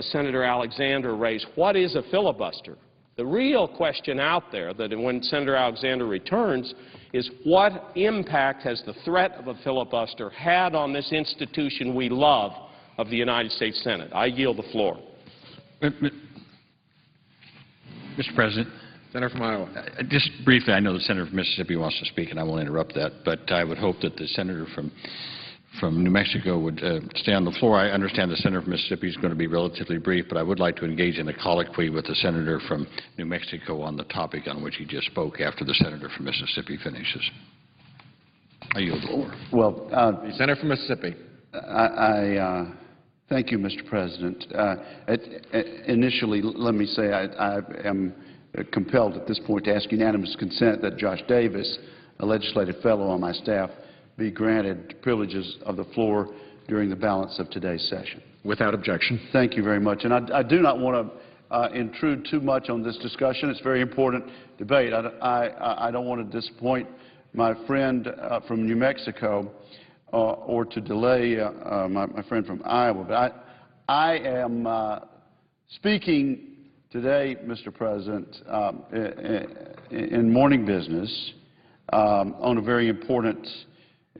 Senator Alexander raised, what is a filibuster? The real question out there that when Senator Alexander returns is what impact has the threat of a filibuster had on this institution we love of the United States Senate? I yield the floor. Mr. President. Senator from Iowa. Just briefly, I know the senator from Mississippi wants to speak, and I won't interrupt that, but I would hope that the senator from New Mexico would stay on the floor. I understand the senator from Mississippi is going to be relatively brief, but I would like to engage in a colloquy with the senator from New Mexico on the topic on which he just spoke after the senator from Mississippi finishes. I yield the floor. Well, the senator from Mississippi. Thank you, Mr. President. Initially, let me say I am compelled at this point to ask unanimous consent that Josh Davis, a legislative fellow on my staff, be granted privileges of the floor during the balance of today's session. Without objection. Thank you very much. And I do not want to intrude too much on this discussion. It's a very important debate. I don't want to disappoint my friend from New Mexico or to delay my friend from Iowa. But I am speaking today, Mr. President, in morning business on a very important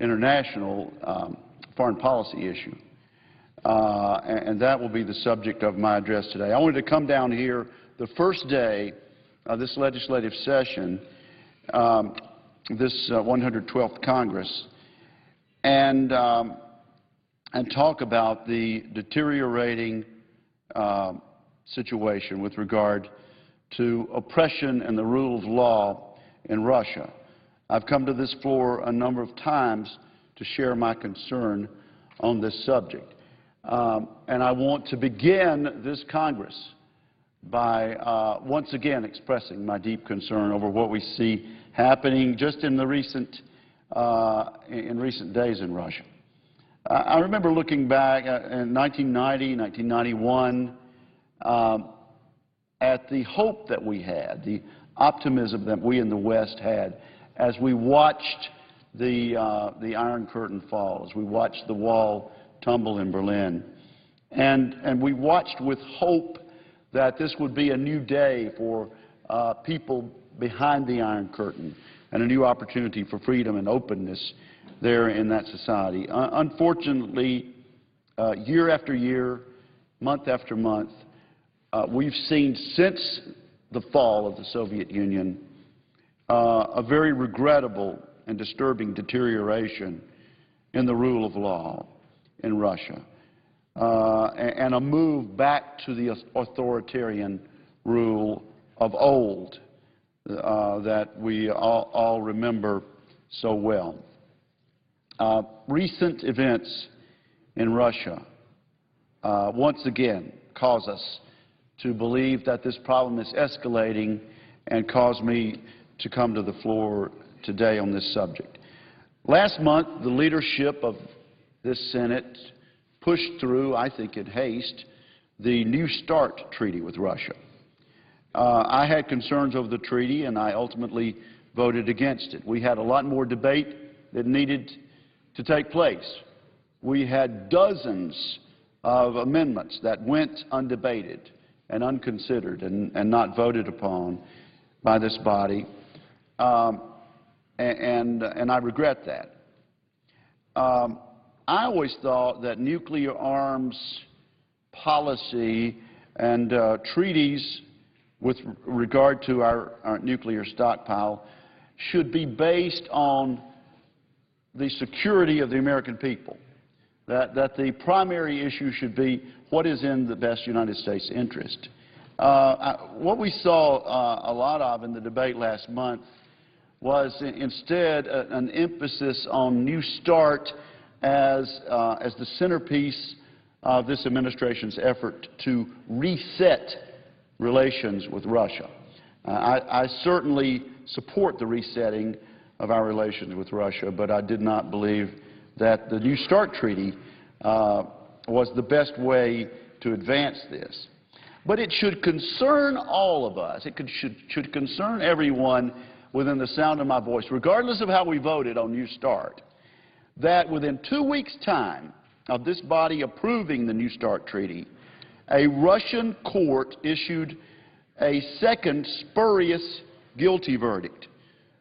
international foreign policy issue. And that will be the subject of my address today. I wanted to come down here the first day of this legislative session, this 112th Congress, and talk about the deteriorating situation with regard to oppression and the rule of law in Russia. I've come to this floor a number of times to share my concern on this subject. And I want to begin this Congress by once again expressing my deep concern over what we see happening just in the recent days in Russia. I remember looking back in 1990, 1991, at the hope that we had, the optimism that we in the West had as we watched the Iron Curtain fall, as we watched the wall tumble in Berlin. And we watched with hope that this would be a new day for people behind the Iron Curtain and a new opportunity for freedom and openness there in that society. Unfortunately, year after year, month after month, we've seen since the fall of the Soviet Union a very regrettable and disturbing deterioration in the rule of law in Russia and a move back to the authoritarian rule of old that we all remember so well. Recent events in Russia once again cause us to believe that this problem is escalating and cause me to come to the floor today on this subject. Last month, the leadership of this Senate pushed through, I think in haste, the New START treaty with Russia. I had concerns over the treaty, and I ultimately voted against it. We had a lot more debate that needed to take place. We had dozens of amendments that went undebated and unconsidered and not voted upon by this body, and I regret that. I always thought that nuclear arms policy and treaties with regard to our nuclear stockpile should be based on the security of the American people, that the primary issue should be what is in the best United States interest. What we saw a lot of in the debate last month was instead an emphasis on New START as the centerpiece of this administration's effort to reset relations with Russia. I certainly support the resetting of our relations with Russia, but I did not believe that the New START treaty was the best way to advance this. But it should concern all of us. It should concern everyone within the sound of my voice, regardless of how we voted on New START, that within 2 weeks' time of this body approving the New START treaty, a Russian court issued a second spurious guilty verdict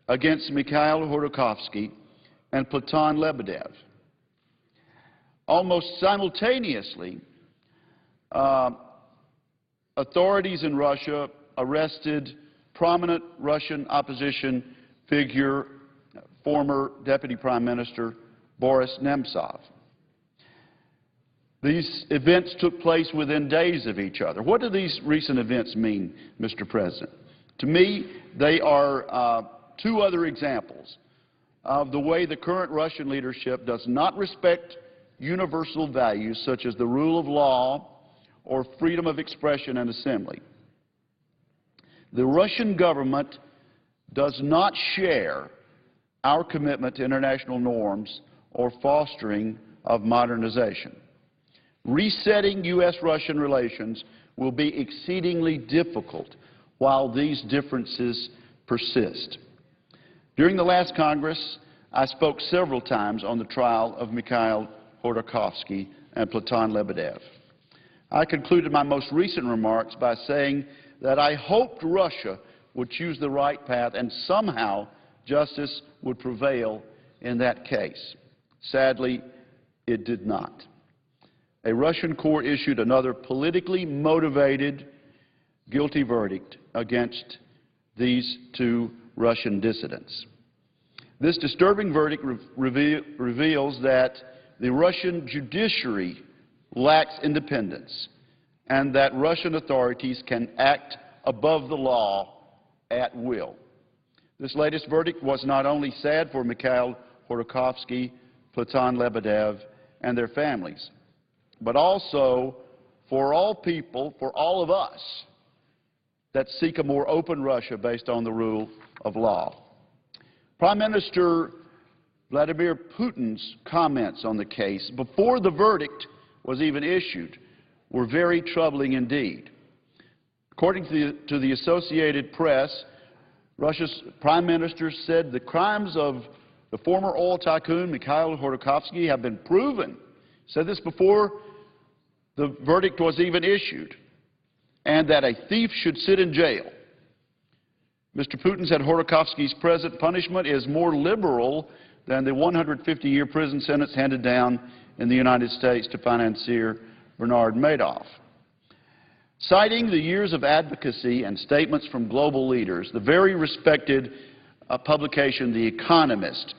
against Mikhail Khodorkovsky and Platon Lebedev. Almost simultaneously, authorities in Russia arrested prominent Russian opposition figure, former Deputy Prime Minister Boris Nemtsov. These events took place within days of each other. What do these recent events mean, Mr. President? To me, they are two other examples of the way the current Russian leadership does not respect universal values such as the rule of law or freedom of expression and assembly. The Russian government does not share our commitment to international norms or fostering of modernization. Resetting U.S.-Russian relations will be exceedingly difficult while these differences persist. During the last Congress, I spoke several times on the trial of Mikhail Khodorkovsky and Platon Lebedev. I concluded my most recent remarks by saying that I hoped Russia would choose the right path and somehow justice would prevail in that case. Sadly, it did not. A Russian court issued another politically motivated guilty verdict against these two Russian dissidents. This disturbing verdict reveals that the Russian judiciary lacks independence and that Russian authorities can act above the law at will. This latest verdict was not only sad for Mikhail Khodorkovsky, Platon Lebedev, and their families, but also for all people, for all of us, that seek a more open Russia based on the rule of law. Prime Minister Vladimir Putin's comments on the case before the verdict was even issued were very troubling indeed. According to the Associated Press, Russia's Prime Minister said the crimes of the former oil tycoon Mikhail Khodorkovsky have been proven. He said this before the verdict was even issued, and that a thief should sit in jail. Mr. Putin said Khodorkovsky's present punishment is more liberal than the 150-year prison sentence handed down in the United States to financier Bernard Madoff. Citing the years of advocacy and statements from global leaders, the very respected publication The Economist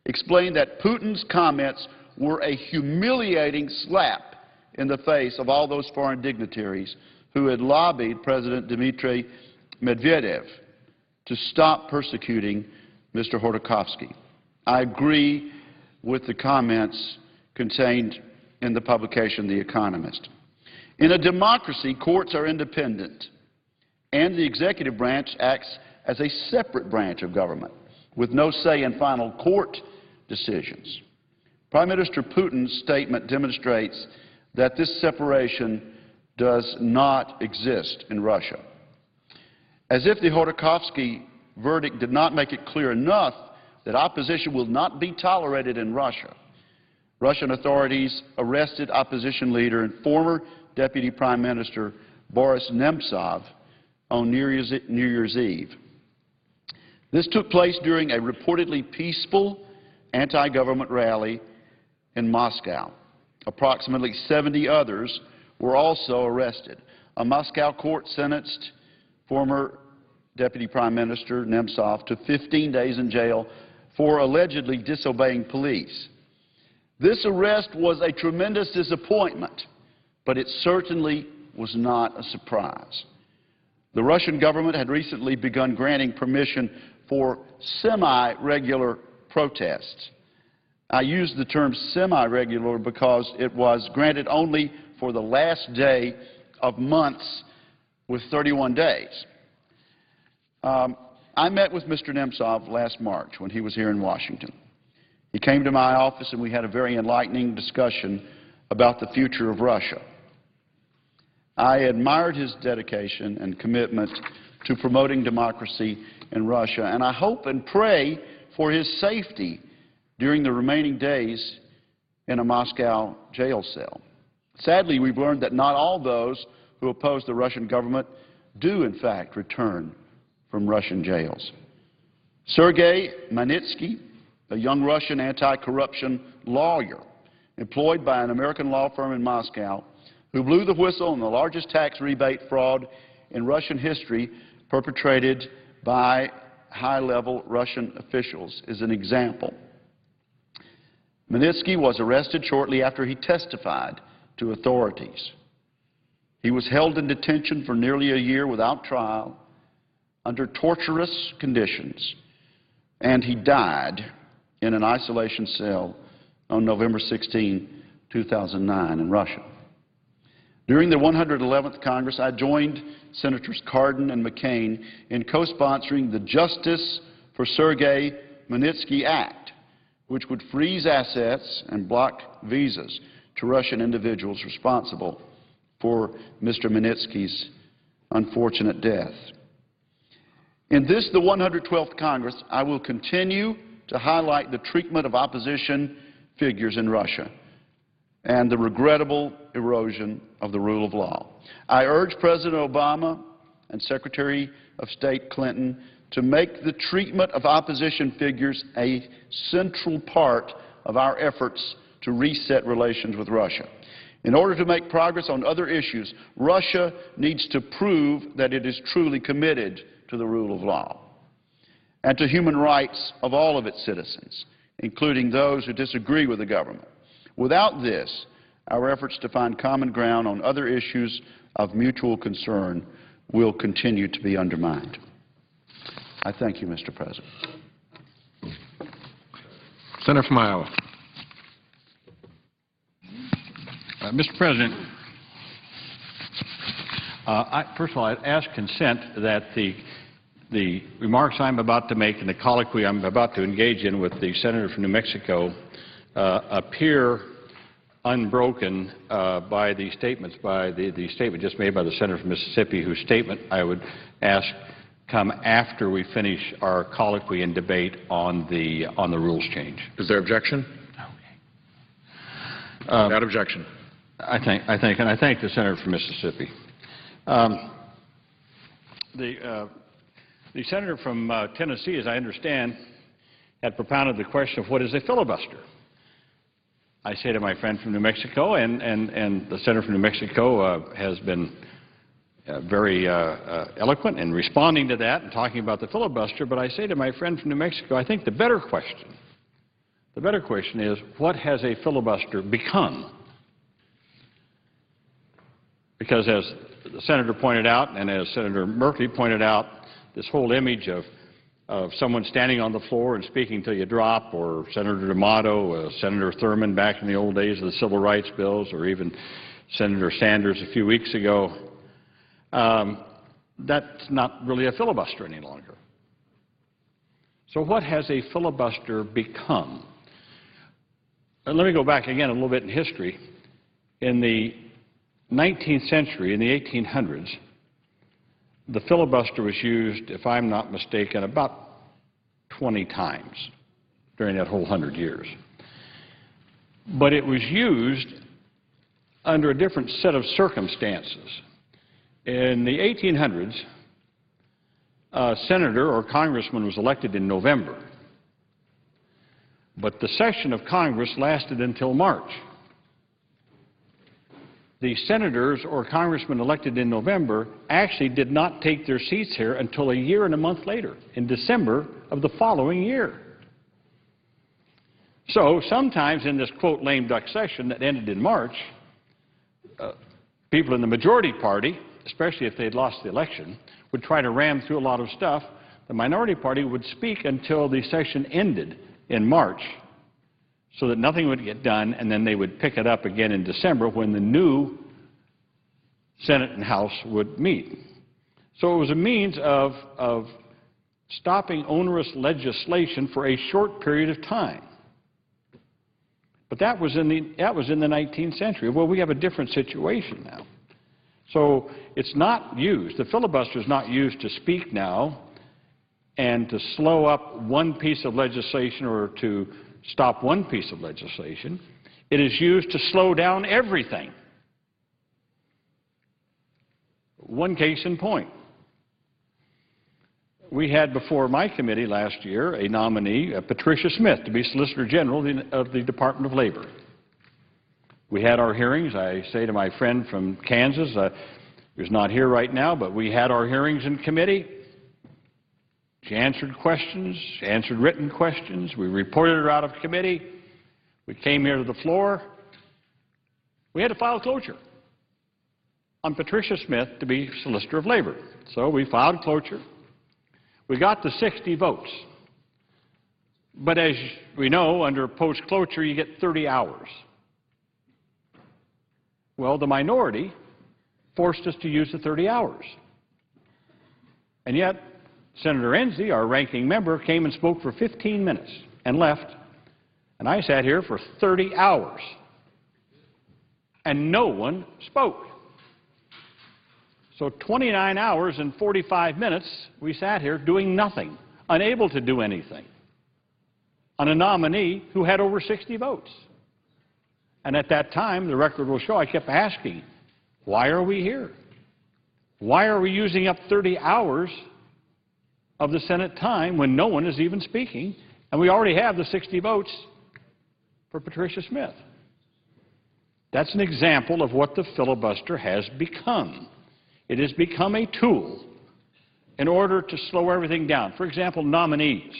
explained that Putin's comments were a humiliating slap in the face of all those foreign dignitaries who had lobbied President Dmitry Medvedev to stop persecuting Mr. Khodorkovsky. I agree with the comments contained in the publication The Economist. In a democracy, courts are independent, and the executive branch acts as a separate branch of government with no say in final court decisions. Prime Minister Putin's statement demonstrates that this separation does not exist in Russia. As if the Khodorkovsky verdict did not make it clear enough that opposition will not be tolerated in Russia, Russian authorities arrested opposition leader and former Deputy Prime Minister Boris Nemtsov on New Year's Eve. This took place during a reportedly peaceful anti-government rally in Moscow. Approximately 70 others were also arrested. A Moscow court sentenced former Deputy Prime Minister Nemtsov to 15 days in jail for allegedly disobeying police. This arrest was a tremendous disappointment, but it certainly was not a surprise. The Russian government had recently begun granting permission for semi-regular protests. I use the term semi-regular because it was granted only for the last day of months with 31 days. I met with Mr. Nemtsov last March when he was here in Washington. He came to my office and we had a very enlightening discussion about the future of Russia. I admired his dedication and commitment to promoting democracy in Russia, and I hope and pray for his safety during the remaining days in a Moscow jail cell. Sadly, we've learned that not all those who oppose the Russian government do, in fact, return from Russian jails. Sergei Magnitsky, a young Russian anti-corruption lawyer employed by an American law firm in Moscow, who blew the whistle on the largest tax rebate fraud in Russian history perpetrated by high-level Russian officials, is an example. Magnitsky was arrested shortly after he testified to authorities. He was held in detention for nearly a year without trial, under torturous conditions, and he died in an isolation cell on November 16, 2009 in Russia. During the 111th Congress, I joined Senators Cardin and McCain in co-sponsoring the Justice for Sergei Magnitsky Act, which would freeze assets and block visas to Russian individuals responsible for Mr. Magnitsky's unfortunate death. In this, the 112th Congress, I will continue to highlight the treatment of opposition figures in Russia and the regrettable erosion of the rule of law. I urge President Obama and Secretary of State Clinton to make the treatment of opposition figures a central part of our efforts to reset relations with Russia. In order to make progress on other issues, Russia needs to prove that it is truly committed to the rule of law and to human rights of all of its citizens, including those who disagree with the government. Without this, our efforts to find common ground on other issues of mutual concern will continue to be undermined. I thank you, Mr. President. Senator from Iowa. Mr. President, first of all, I'd ask consent that the remarks I'm about to make and the colloquy I'm about to engage in with the Senator from New Mexico appear unbroken by the statements, by the statement just made by the Senator from Mississippi, whose statement I would ask come after we finish our colloquy and debate on the rules change. Is there objection? Okay. Without objection. I thank the Senator from Mississippi. The Senator from Tennessee, as I understand, had propounded the question of what is a filibuster. I say to my friend from New Mexico, and the Senator from New Mexico has been very eloquent in responding to that and talking about the filibuster, but I say to my friend from New Mexico, I think the better question is, what has a filibuster become? Because as the Senator pointed out, and as Senator Merkley pointed out, this whole image of someone standing on the floor and speaking till you drop, or Senator D'Amato, Senator Thurmond back in the old days of the civil rights bills, or even Senator Sanders a few weeks ago, that's not really a filibuster any longer. So what has a filibuster become? And let me go back again a little bit in history. In the 19th century, in the 1800s, the filibuster was used, if I'm not mistaken, about 20 times during that whole 100 years. But it was used under a different set of circumstances. In the 1800s, a senator or congressman was elected in November, but the session of Congress lasted until March. The senators or congressmen elected in November actually did not take their seats here until a year and a month later, in December of the following year. So sometimes in this, quote, lame duck session that ended in March, people in the majority party, especially if they'd lost the election, would try to ram through a lot of stuff. The minority party would speak until the session ended in March, so that nothing would get done, and then they would pick it up again in December when the new Senate and House would meet. So it was a means of stopping onerous legislation for a short period of time. But that was in the 19th century. Well, we have a different situation now. So it's not used, the filibuster is not used to speak now and to slow up one piece of legislation or to stop one piece of legislation. It is used to slow down everything One case in point. We had before my committee last year a nominee, Patricia Smith, to be Solicitor General of the Department of Labor. We had our hearings. I say to my friend from Kansas, who's not here right now, but we had our hearings in committee. She answered questions, answered written questions. We reported her out of committee. We came here to the floor. We had to file cloture on Patricia Smith to be Solicitor of Labor. So we filed cloture. We got the 60 votes. But as we know, under post-cloture, you get 30 hours. Well, the minority forced us to use the 30 hours. And yet, Senator Enzi, our ranking member, came and spoke for 15 minutes and left. And I sat here for 30 hours. And no one spoke. So 29 hours and 45 minutes we sat here doing nothing, unable to do anything, on a nominee who had over 60 votes. And at that time, the record will show, I kept asking, why are we here? Why are we using up 30 hours of the Senate time when no one is even speaking, and we already have the 60 votes for Patricia Smith? That's an example of what the filibuster has become. It has become a tool in order to slow everything down. For example, nominees.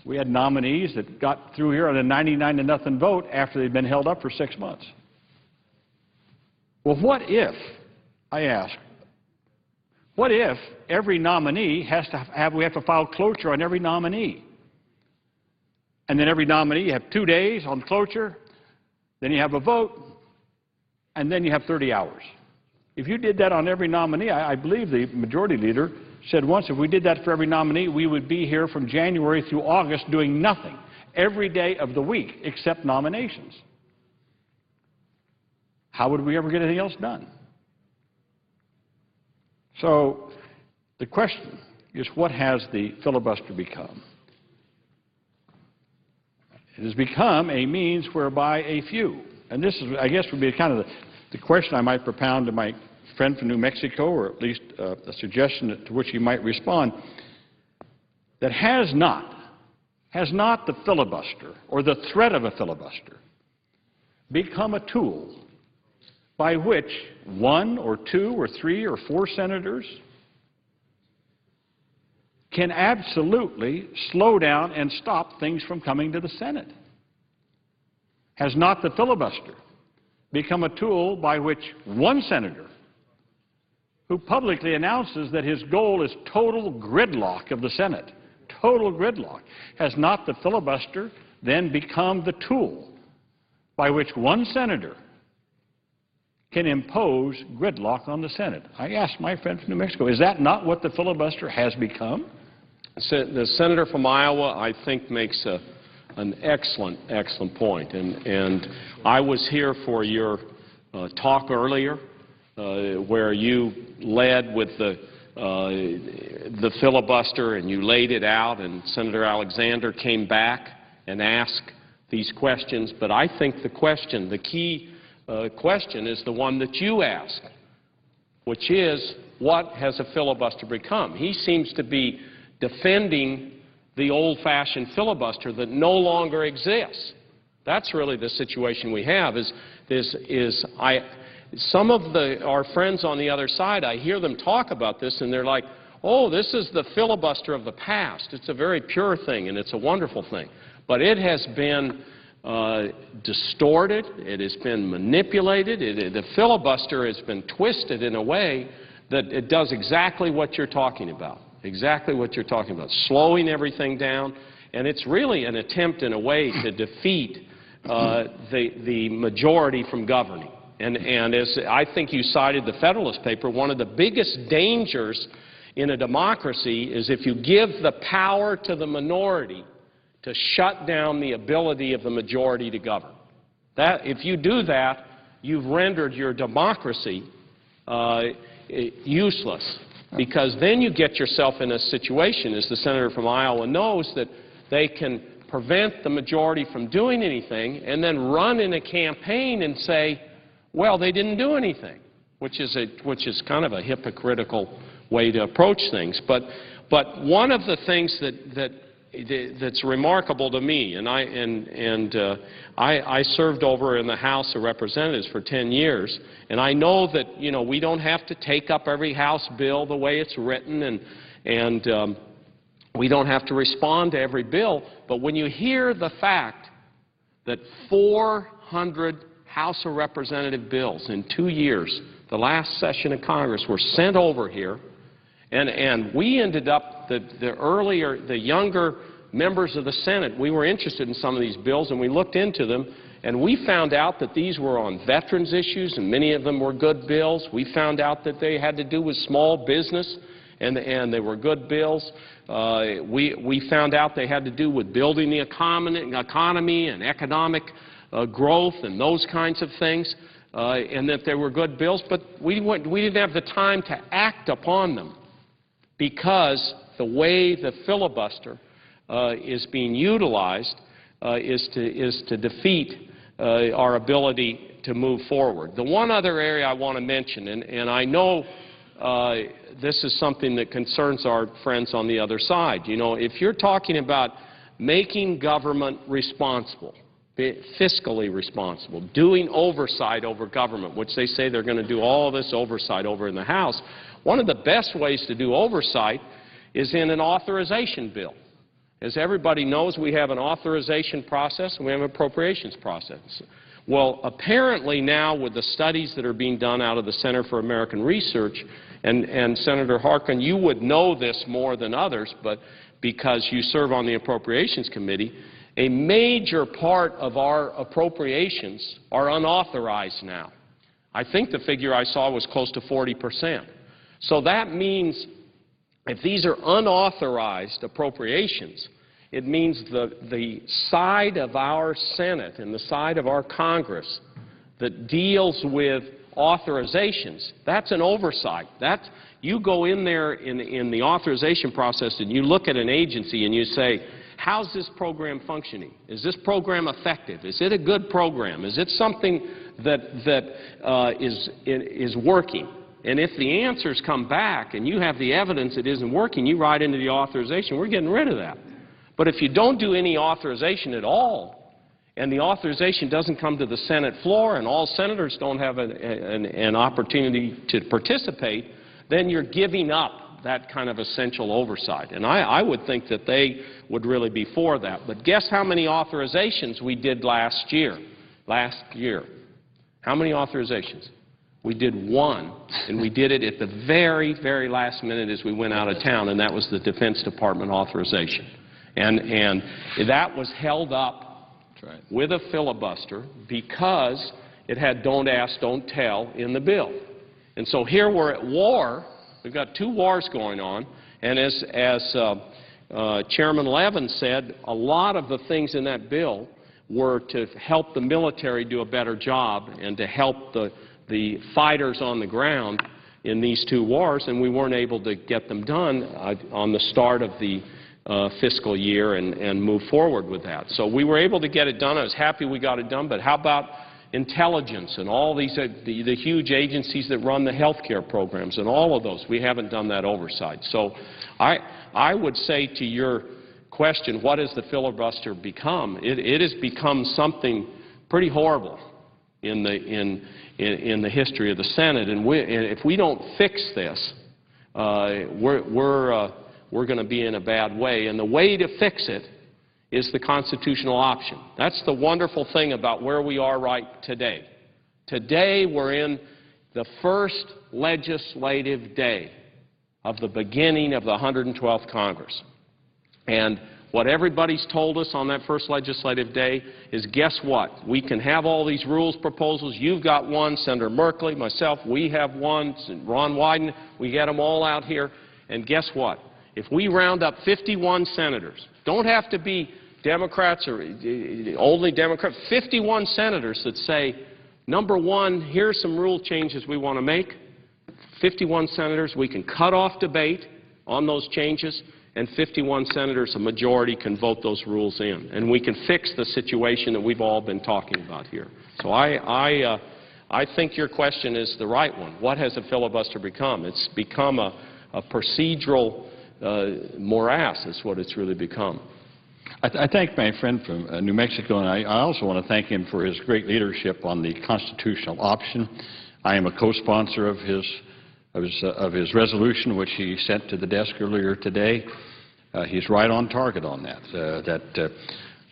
We had nominees that got through here on a 99-0 vote after they'd been held up for 6 months. Well, what if, I ask, what if every nominee has to we have to file cloture on every nominee? And then every nominee, you have 2 days on cloture, then you have a vote, and then you have 30 hours. If you did that on every nominee, I believe the majority leader said once if we did that for every nominee, we would be here from January through August doing nothing every day of the week except nominations. How would we ever get anything else done? So the question is, what has the filibuster become? It has become a means whereby a few, and this is, I guess, would be kind of the question I might propound to my friend from New Mexico, or at least a suggestion to which he might respond, that has not the filibuster or the threat of a filibuster become a tool by which 1 or 2 or 3 or 4 senators can absolutely slow down and stop things from coming to the Senate? Has not the filibuster become a tool by which one senator, who publicly announces that his goal is total gridlock of the Senate, total gridlock, has not the filibuster then become the tool by which one senator can impose gridlock on the Senate? I asked my friend from New Mexico, is that not what the filibuster has become? The senator from Iowa, I think, makes an excellent point. And I was here for your talk earlier, where you led with the filibuster and you laid it out, and Senator Alexander came back and asked these questions. But I think the key question is the one that you asked, which is, what has a filibuster become? He seems to be defending the old-fashioned filibuster that no longer exists. That's really the situation we have. Some of our friends on the other side, I hear them talk about this, and they're like, oh, this is the filibuster of the past. It's a very pure thing, and it's a wonderful thing. But it has been distorted. It has been manipulated. The filibuster has been twisted in a way that it does exactly what you're talking about. Exactly what you're talking about, slowing everything down. And it's really an attempt, in a way, to defeat the majority from governing. And as I think you cited the Federalist paper, one of the biggest dangers in a democracy is if you give the power to the minority to shut down the ability of the majority to govern. If you do that, you've rendered your democracy useless. Because then you get yourself in a situation, as the senator from Iowa knows, that they can prevent the majority from doing anything and then run in a campaign and say, well, they didn't do anything. which is kind of a hypocritical way to approach things. But one of the things that's remarkable to me, and I served over in the House of Representatives for 10 years, and I know that, you know, we don't have to take up every House bill the way it's written, and we don't have to respond to every bill, but when you hear the fact that 400 House of Representative bills in 2 years, the last session of Congress, were sent over here, and we ended up, the younger members of the Senate, we were interested in some of these bills, and we looked into them, and we found out that these were on veterans issues, and many of them were good bills. We found out that they had to do with small business, and they were good bills. We found out they had to do with building the economy and economic growth and those kinds of things, and that they were good bills, but we didn't have the time to act upon them because the way the filibuster is being utilized is to defeat our ability to move forward. The one other area I want to mention, and I know this is something that concerns our friends on the other side. You know, if you're talking about making government responsible, fiscally responsible, doing oversight over government, which they say they're going to do all of this oversight over in the House, one of the best ways to do oversight is in an authorization bill. As everybody knows, we have an authorization process and we have an appropriations process. Well, apparently now with the studies that are being done out of the Center for American Research, and Senator Harkin, you would know this more than others, but because you serve on the Appropriations Committee, a major part of our appropriations are unauthorized now. I think the figure I saw was close to 40%. So that means if these are unauthorized appropriations, it means the side of our Senate and the side of our Congress that deals with authorizations, that's an oversight. You go in there in the authorization process and you look at an agency and you say, how's this program functioning? Is this program effective? Is it a good program? Is it something that is working? And if the answers come back and you have the evidence it isn't working, you write into the authorization, we're getting rid of that. But if you don't do any authorization at all, and the authorization doesn't come to the Senate floor and all senators don't have an opportunity to participate, then you're giving up that kind of essential oversight. And I would think that they would really be for that. But guess how many authorizations we did last year? How many authorizations? We did one, and we did it at the very, very last minute as we went out of town, and that was the Defense Department authorization. And that was held up with a filibuster because it had don't ask, don't tell in the bill. And so here we're at war. We've got two wars going on, and as Chairman Levin said, a lot of the things in that bill were to help the military do a better job and to help the fighters on the ground in these two wars, and we weren't able to get them done on the start of the fiscal year and move forward with that. So we were able to get it done. I was happy we got it done, but how about intelligence and all these, the huge agencies that run the health care programs and all of those? We haven't done that oversight. So I would say to your question, what has the filibuster become? It has become something pretty horrible in the history of the Senate, and if we don't fix this, we're going to be in a bad way. And the way to fix it is the constitutional option. That's the wonderful thing about where we are right today. Today we're in the first legislative day of the beginning of the 112th Congress. And what everybody's told us on that first legislative day is, guess what? We can have all these rules proposals. You've got one, Senator Merkley, myself, we have one, Ron Wyden, we get them all out here. And guess what? If we round up 51 senators, don't have to be Democrats or only Democrats, 51 senators that say, number one, here's some rule changes we want to make. 51 senators, we can cut off debate on those changes, and 51 senators, a majority, can vote those rules in. And we can fix the situation that we've all been talking about here. So I I think your question is the right one. What has a filibuster become? It's become a procedural morass is what it's really become. I thank my friend from New Mexico, and I also want to thank him for his great leadership on the constitutional option. I am a co-sponsor of his resolution, which he sent to the desk earlier today. He's right on target on that,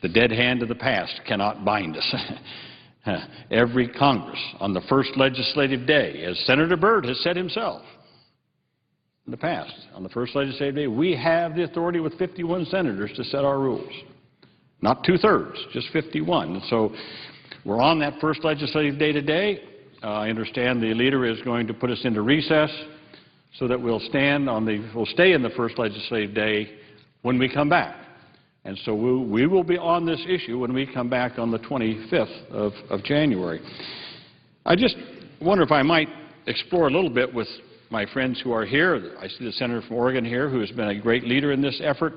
the dead hand of the past cannot bind us. Every Congress on the first legislative day, as Senator Byrd has said himself in the past, on the first legislative day, we have the authority with 51 senators to set our rules. Not two-thirds, just 51. And so we're on that first legislative day today. I understand the leader is going to put us into recess so that we'll stay in the first legislative day when we come back. And so we will be on this issue when we come back on the 25th of January. I just wonder if I might explore a little bit with my friends who are here. I see the senator from Oregon here who has been a great leader in this effort,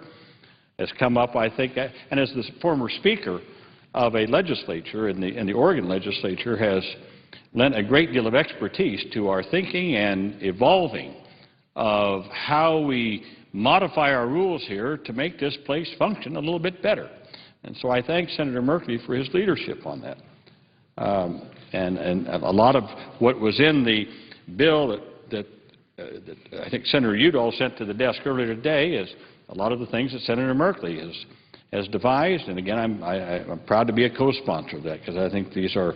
has come up, I think, and as the former speaker of a legislature in the Oregon legislature has lent a great deal of expertise to our thinking and evolving of how we modify our rules here to make this place function a little bit better. And so I thank Senator Merkley for his leadership on that. And a lot of what was in the bill that I think Senator Udall sent to the desk earlier today is a lot of the things that Senator Merkley has devised. And again, I'm proud to be a co-sponsor of that because I think these are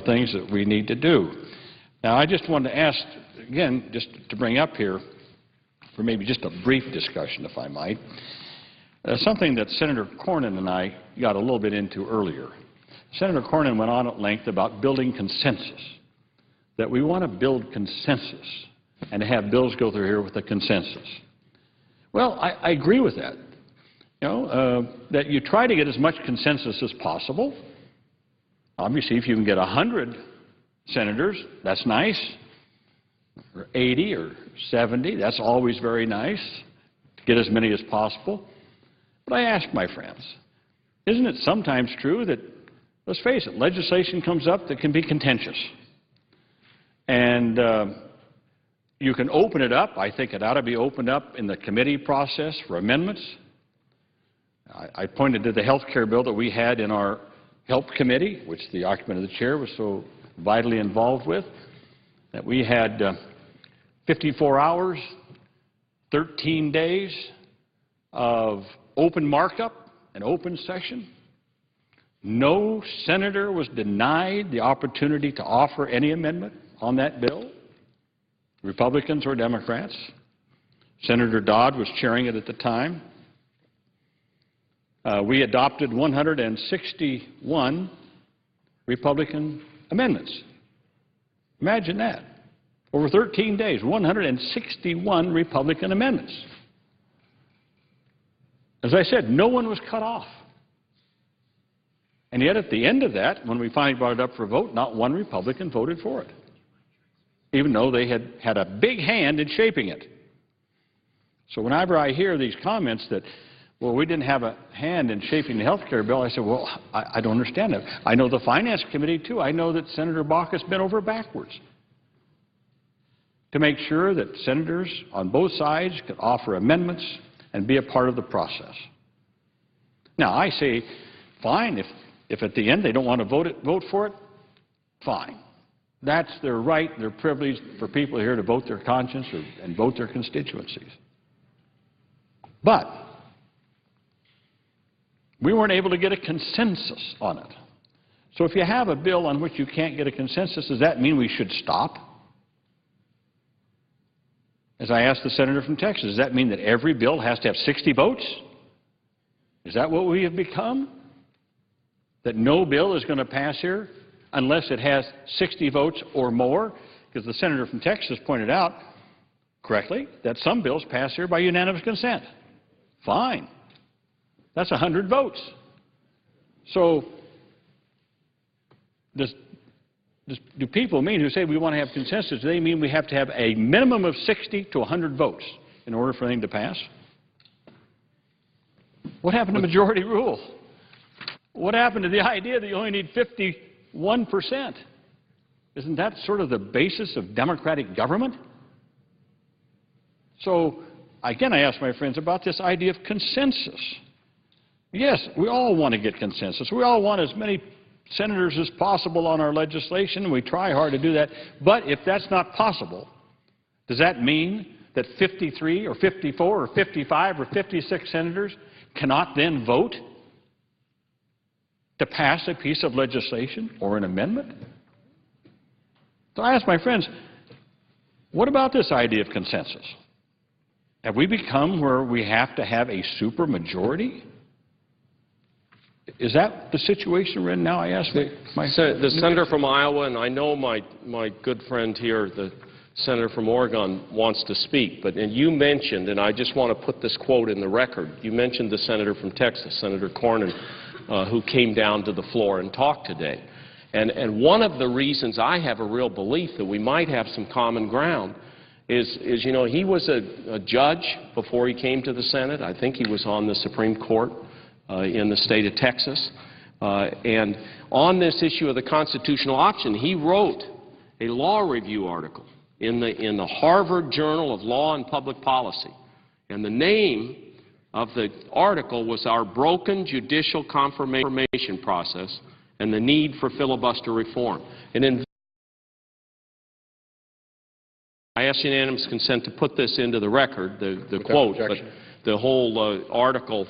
things that we need to do. Now, I just wanted to ask, again, just to bring up here for maybe just a brief discussion, if I might, something that Senator Cornyn and I got a little bit into earlier. Senator Cornyn went on at length about building consensus, that we want to build consensus and to have bills go through here with a consensus. Well, I agree with that. You know, that you try to get as much consensus as possible. Obviously, if you can get 100 senators, that's nice. Or 80 or 70, that's always very nice, to get as many as possible. But I ask my friends, isn't it sometimes true that, let's face it, legislation comes up that can be contentious? And you can open it up. I think it ought to be opened up in the committee process for amendments. I pointed to the health care bill that we had in our Health Committee, which the occupant of the chair was so vitally involved with, that we had 54 hours, 13 days of open markup and open session. No senator was denied the opportunity to offer any amendment on that bill, Republicans or Democrats. Senator Dodd was chairing it at the time. We adopted 161 Republican amendments. Imagine that. Over 13 days, 161 Republican amendments. As I said, no one was cut off. And yet at the end of that, when we finally brought it up for a vote, not one Republican voted for it, even though they had had a big hand in shaping it. So whenever I hear these comments that, well, we didn't have a hand in shaping the health care bill, I said, well, I don't understand that. I know the Finance Committee, too. I know that Senator Baucus bent over backwards to make sure that senators on both sides could offer amendments and be a part of the process. Now, I say, fine, if at the end they don't want to vote for it, fine. That's their right, their privilege for people here to vote their conscience and vote their constituencies. But we weren't able to get a consensus on it. So if you have a bill on which you can't get a consensus, does that mean we should stop? As I asked the senator from Texas, does that mean that every bill has to have 60 votes? Is that what we have become? That no bill is going to pass here unless it has 60 votes or more? Because the senator from Texas pointed out correctly that some bills pass here by unanimous consent. Fine. That's 100 votes. So do people mean who say we want to have consensus, do they mean we have to have a minimum of 60 to 100 votes in order for anything to pass? What happened to majority rule? What happened to the idea that you only need 51%? Isn't that sort of the basis of democratic government? So, again, I ask my friends about this idea of consensus. Yes, we all want to get consensus. We all want as many senators as possible on our legislation, and we try hard to do that. But if that's not possible, does that mean that 53 or 54 or 55 or 56 senators cannot then vote to pass a piece of legislation or an amendment? So I ask my friends, what about this idea of consensus? Have we become where we have to have a supermajority? Is that the situation we're in now? I ask The senator from Iowa, and I know my good friend here, the senator from Oregon, wants to speak, and you mentioned, and I just want to put this quote in the record, you mentioned the senator from Texas, Senator Cornyn, who came down to the floor and talked today. And one of the reasons I have a real belief that we might have some common ground is you know, he was a judge before he came to the Senate. I think he was on the Supreme Court in the state of Texas. And on this issue of the constitutional option, he wrote a law review article in the Harvard Journal of Law and Public Policy. And the name of the article was Our Broken Judicial Confirmation Process and the Need for Filibuster Reform. And I ask unanimous consent to put this into the record, the quote, but the whole article,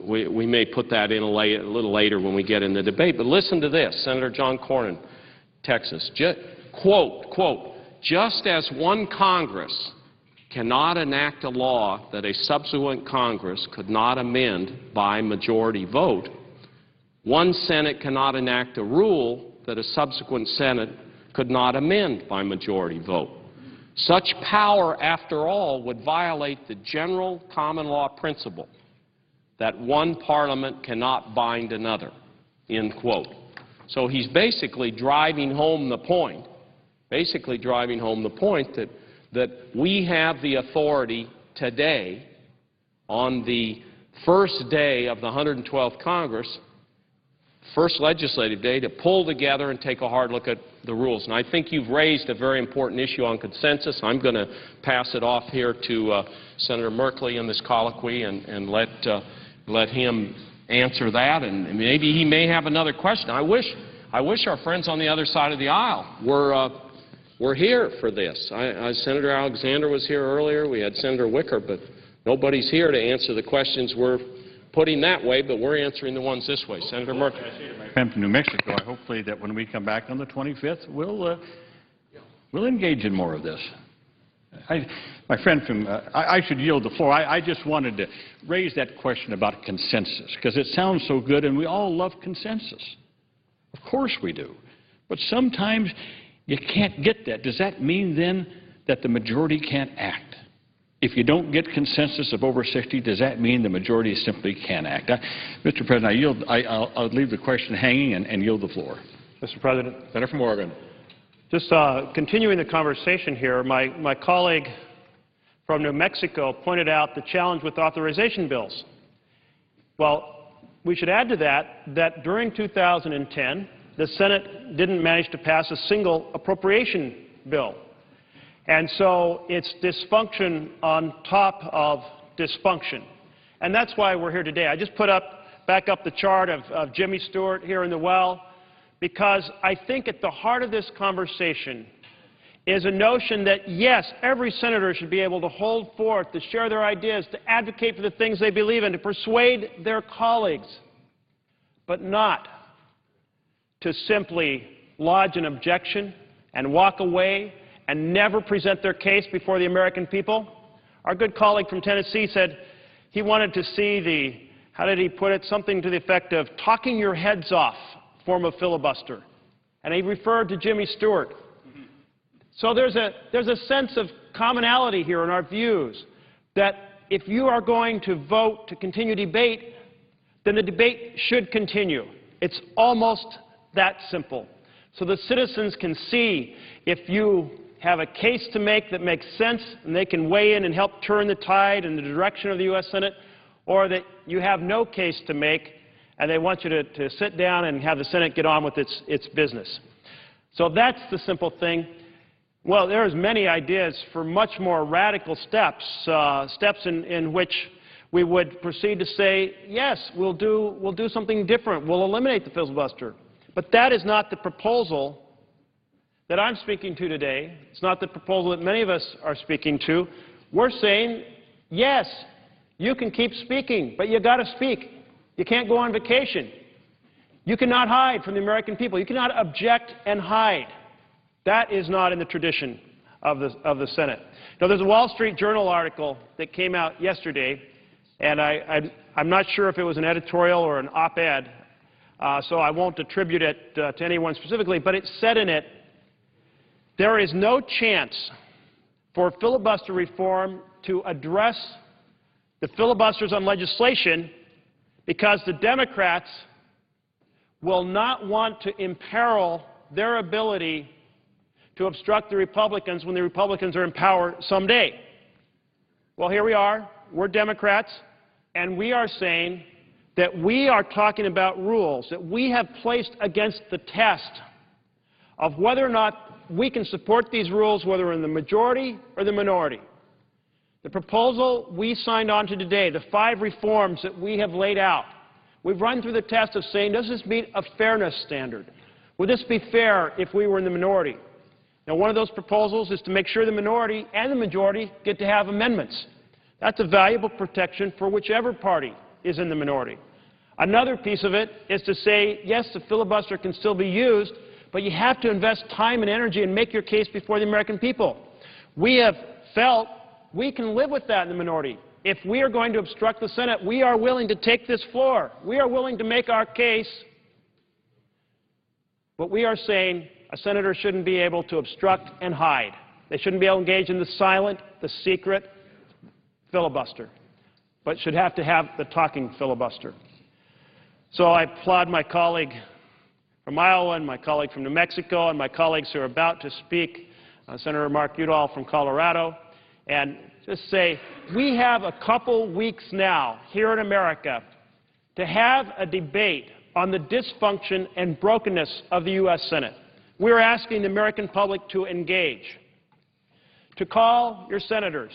we may put that in a little later when we get in the debate. But listen to this, Senator John Cornyn, Texas, quote, just as one Congress cannot enact a law that a subsequent Congress could not amend by majority vote, one Senate cannot enact a rule that a subsequent Senate could not amend by majority vote. Such power, after all, would violate the general common law principle that one parliament cannot bind another, end quote. So he's basically driving home the point, that we have the authority today, on the first day of the 112th Congress, first legislative day, to pull together and take a hard look at the rules. And I think you've raised a very important issue on consensus. I'm going to pass it off here to Senator Merkley in this colloquy and let him answer that. And maybe he may have another question. I wish our friends on the other side of the aisle were here for this. Senator Alexander was here earlier. We had Senator Wicker, but nobody's here to answer the questions we're putting that way, but we're answering the ones this way. Senator Merkley. My friend from New Mexico, hopefully that when we come back on the 25th, we'll engage in more of this. My friend from, I should yield the floor. I just wanted to raise that question about consensus, because it sounds so good, and we all love consensus. Of course we do. But sometimes you can't get that. Does that mean then that the majority can't act? If you don't get consensus of over 60, does that mean the majority simply can't act? Mr. President, I'll leave the question hanging and yield the floor. Mr. President. Senator from Oregon. Just continuing the conversation here, my colleague from New Mexico pointed out the challenge with authorization bills. Well, we should add to that during 2010, the Senate didn't manage to pass a single appropriation bill. And so it's dysfunction on top of dysfunction. And that's why we're here today. I just back up the chart of Jimmy Stewart here in the well, because I think at the heart of this conversation is a notion that, yes, every senator should be able to hold forth, to share their ideas, to advocate for the things they believe in, to persuade their colleagues, but not to simply lodge an objection and walk away and never present their case before the American people. Our good colleague from Tennessee said he wanted to see the, how did he put it, something to the effect of talking your heads off form of filibuster. And he referred to Jimmy Stewart. So there's a sense of commonality here in our views, that if you are going to vote to continue debate, then the debate should continue. It's almost that simple. So the citizens can see if you have a case to make that makes sense and they can weigh in and help turn the tide in the direction of the U.S. Senate, or that you have no case to make and they want you to sit down and have the Senate get on with its business. So that's the simple thing. Well, there's many ideas for much more radical steps, steps in which we would proceed to say, yes, we'll do something different. We'll eliminate the filibuster. But that is not the proposal that I'm speaking to today. It's not the proposal that many of us are speaking to. We're saying, yes, you can keep speaking, but you got to speak. You can't go on vacation. You cannot hide from the American people. You cannot object and hide. That is not in the tradition of the Senate. Now, there's a Wall Street Journal article that came out yesterday, and I'm not sure if it was an editorial or an op-ed, so I won't attribute it to anyone specifically, but it said in it, there is no chance for filibuster reform to address the filibusters on legislation because the Democrats will not want to imperil their ability to obstruct the Republicans when the Republicans are in power someday. Well, here we are. We're Democrats, and we are saying that we are talking about rules that we have placed against the test of whether or not we can support these rules, whether we're in the majority or the minority. The proposal we signed on to today, the 5 reforms that we have laid out, we've run through the test of saying, does this meet a fairness standard? Would this be fair if we were in the minority? Now, one of those proposals is to make sure the minority and the majority get to have amendments. That's a valuable protection for whichever party is in the minority. Another piece of it is to say, yes, the filibuster can still be used, but you have to invest time and energy and make your case before the American people. We have felt we can live with that in the minority. If we are going to obstruct the Senate, we are willing to take this floor. We are willing to make our case. But we are saying a senator shouldn't be able to obstruct and hide. They shouldn't be able to engage in the silent, the secret filibuster, but should have to have the talking filibuster. So I applaud my colleague from Iowa and my colleague from New Mexico and my colleagues who are about to speak, Senator Mark Udall from Colorado, and just say we have a couple weeks now here in America to have a debate on the dysfunction and brokenness of the U.S. Senate. We're asking the American public to engage, to call your senators,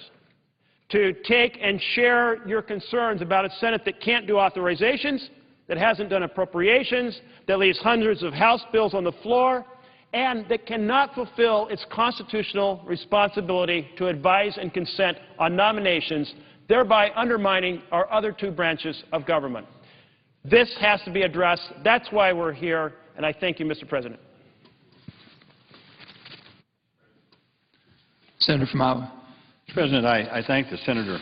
to take and share your concerns about a Senate that can't do authorizations, that hasn't done appropriations, that leaves hundreds of House bills on the floor, and that cannot fulfill its constitutional responsibility to advise and consent on nominations, thereby undermining our other 2 branches of government. This has to be addressed. That's why we're here, and I thank you, Mr. President. Senator from Iowa. Mr. President, I thank the senator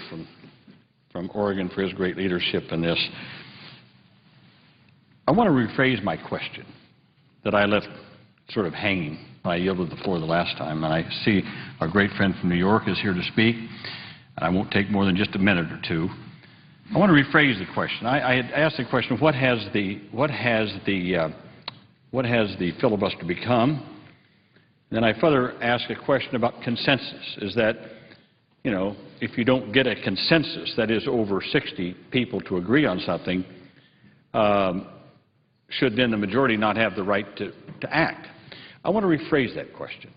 from Oregon for his great leadership in this. I want to rephrase my question that I left sort of hanging when I yielded the floor the last time. And I see our great friend from New York is here to speak, and I won't take more than just a minute or two. I want to rephrase the question. I had asked the question, what has the filibuster become? Then I further asked a question about consensus. Is that, you know, if you don't get a consensus, that is over 60 people to agree on something, should then the majority not have the right to act? I want to rephrase that question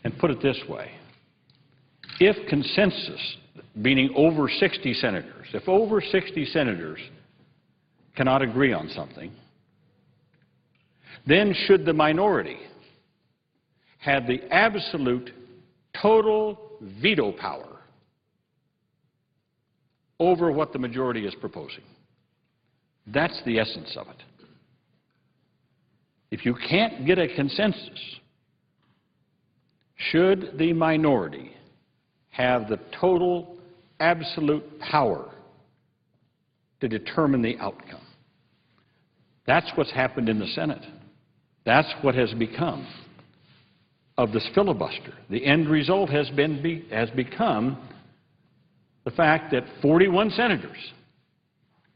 and put it this way. If consensus, meaning over 60 senators, if over 60 senators cannot agree on something, then should the minority have the absolute total veto power over what the majority is proposing? That's the essence of it. If you can't get a consensus, should the minority have the total, absolute power to determine the outcome? That's what's happened in the Senate. That's what has become of this filibuster. The end result has become the fact that 41 senators,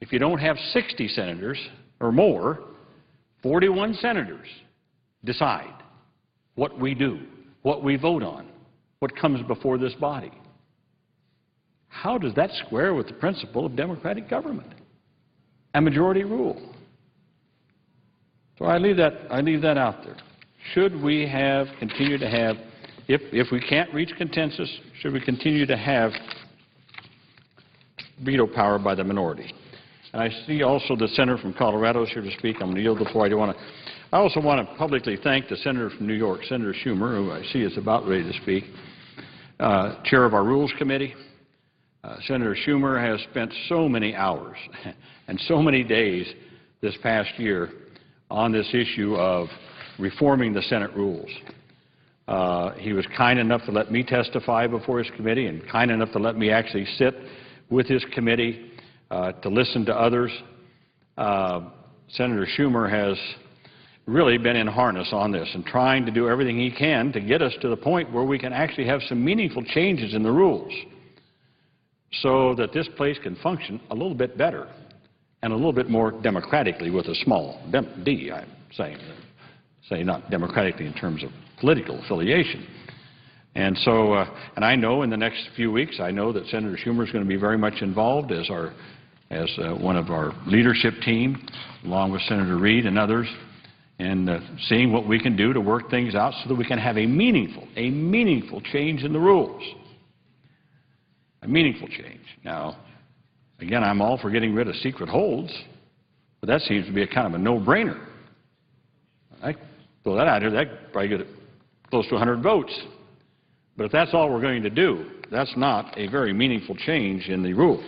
if you don't have 60 senators or more, 41 senators decide what we do, what we vote on, what comes before this body. How does that square with the principle of democratic government and majority rule? So I leave that out there. should we continue to have, if we can't reach consensus, should we continue to have veto power by the minority? And I see also the senator from Colorado is here to speak. I'm going to yield the floor. I also want to publicly thank the senator from New York, Senator Schumer, who I see is about ready to speak, chair of our Rules Committee. Senator Schumer has spent so many hours and so many days this past year on this issue of reforming the Senate rules. He was kind enough to let me testify before his committee and kind enough to let me actually sit with his committee to listen to others. Senator Schumer has really been in harness on this and trying to do everything he can to get us to the point where we can actually have some meaningful changes in the rules so that this place can function a little bit better and a little bit more democratically with a small d, I'm saying not democratically in terms of political affiliation. And so, and I know in the next few weeks, I know that Senator Schumer is going to be very much involved as one of our leadership team, along with Senator Reid and others, in seeing what we can do to work things out so that we can have a meaningful change in the rules. A meaningful change. Now, again, I'm all for getting rid of secret holds, but that seems to be a kind of a no-brainer. I throw that out here, that probably get close to 100 votes. But if that's all we're going to do, that's not a very meaningful change in the rules.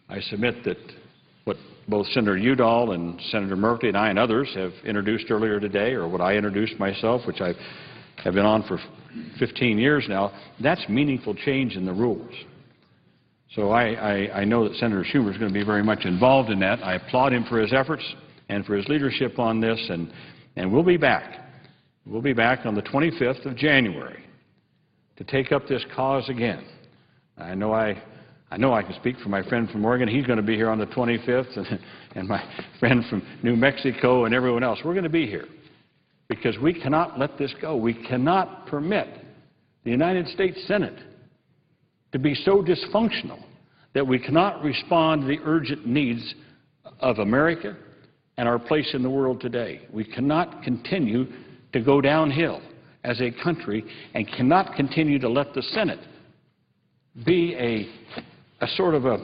I submit that what both Senator Udall and Senator Merkley and I and others have introduced earlier today, or what I introduced myself, which I have been on for 15 years now, that's meaningful change in the rules. So I know that Senator Schumer is going to be very much involved in that. I applaud him for his efforts and for his leadership on this, and we'll be back. We'll be back on the 25th of January to take up this cause again. I know I can speak for my friend from Oregon. He's going to be here on the 25th, and my friend from New Mexico and everyone else. We're going to be here because we cannot let this go. We cannot permit the United States Senate to be so dysfunctional that we cannot respond to the urgent needs of America and our place in the world today. We cannot continue to go downhill as a country and cannot continue to let the Senate be a sort of a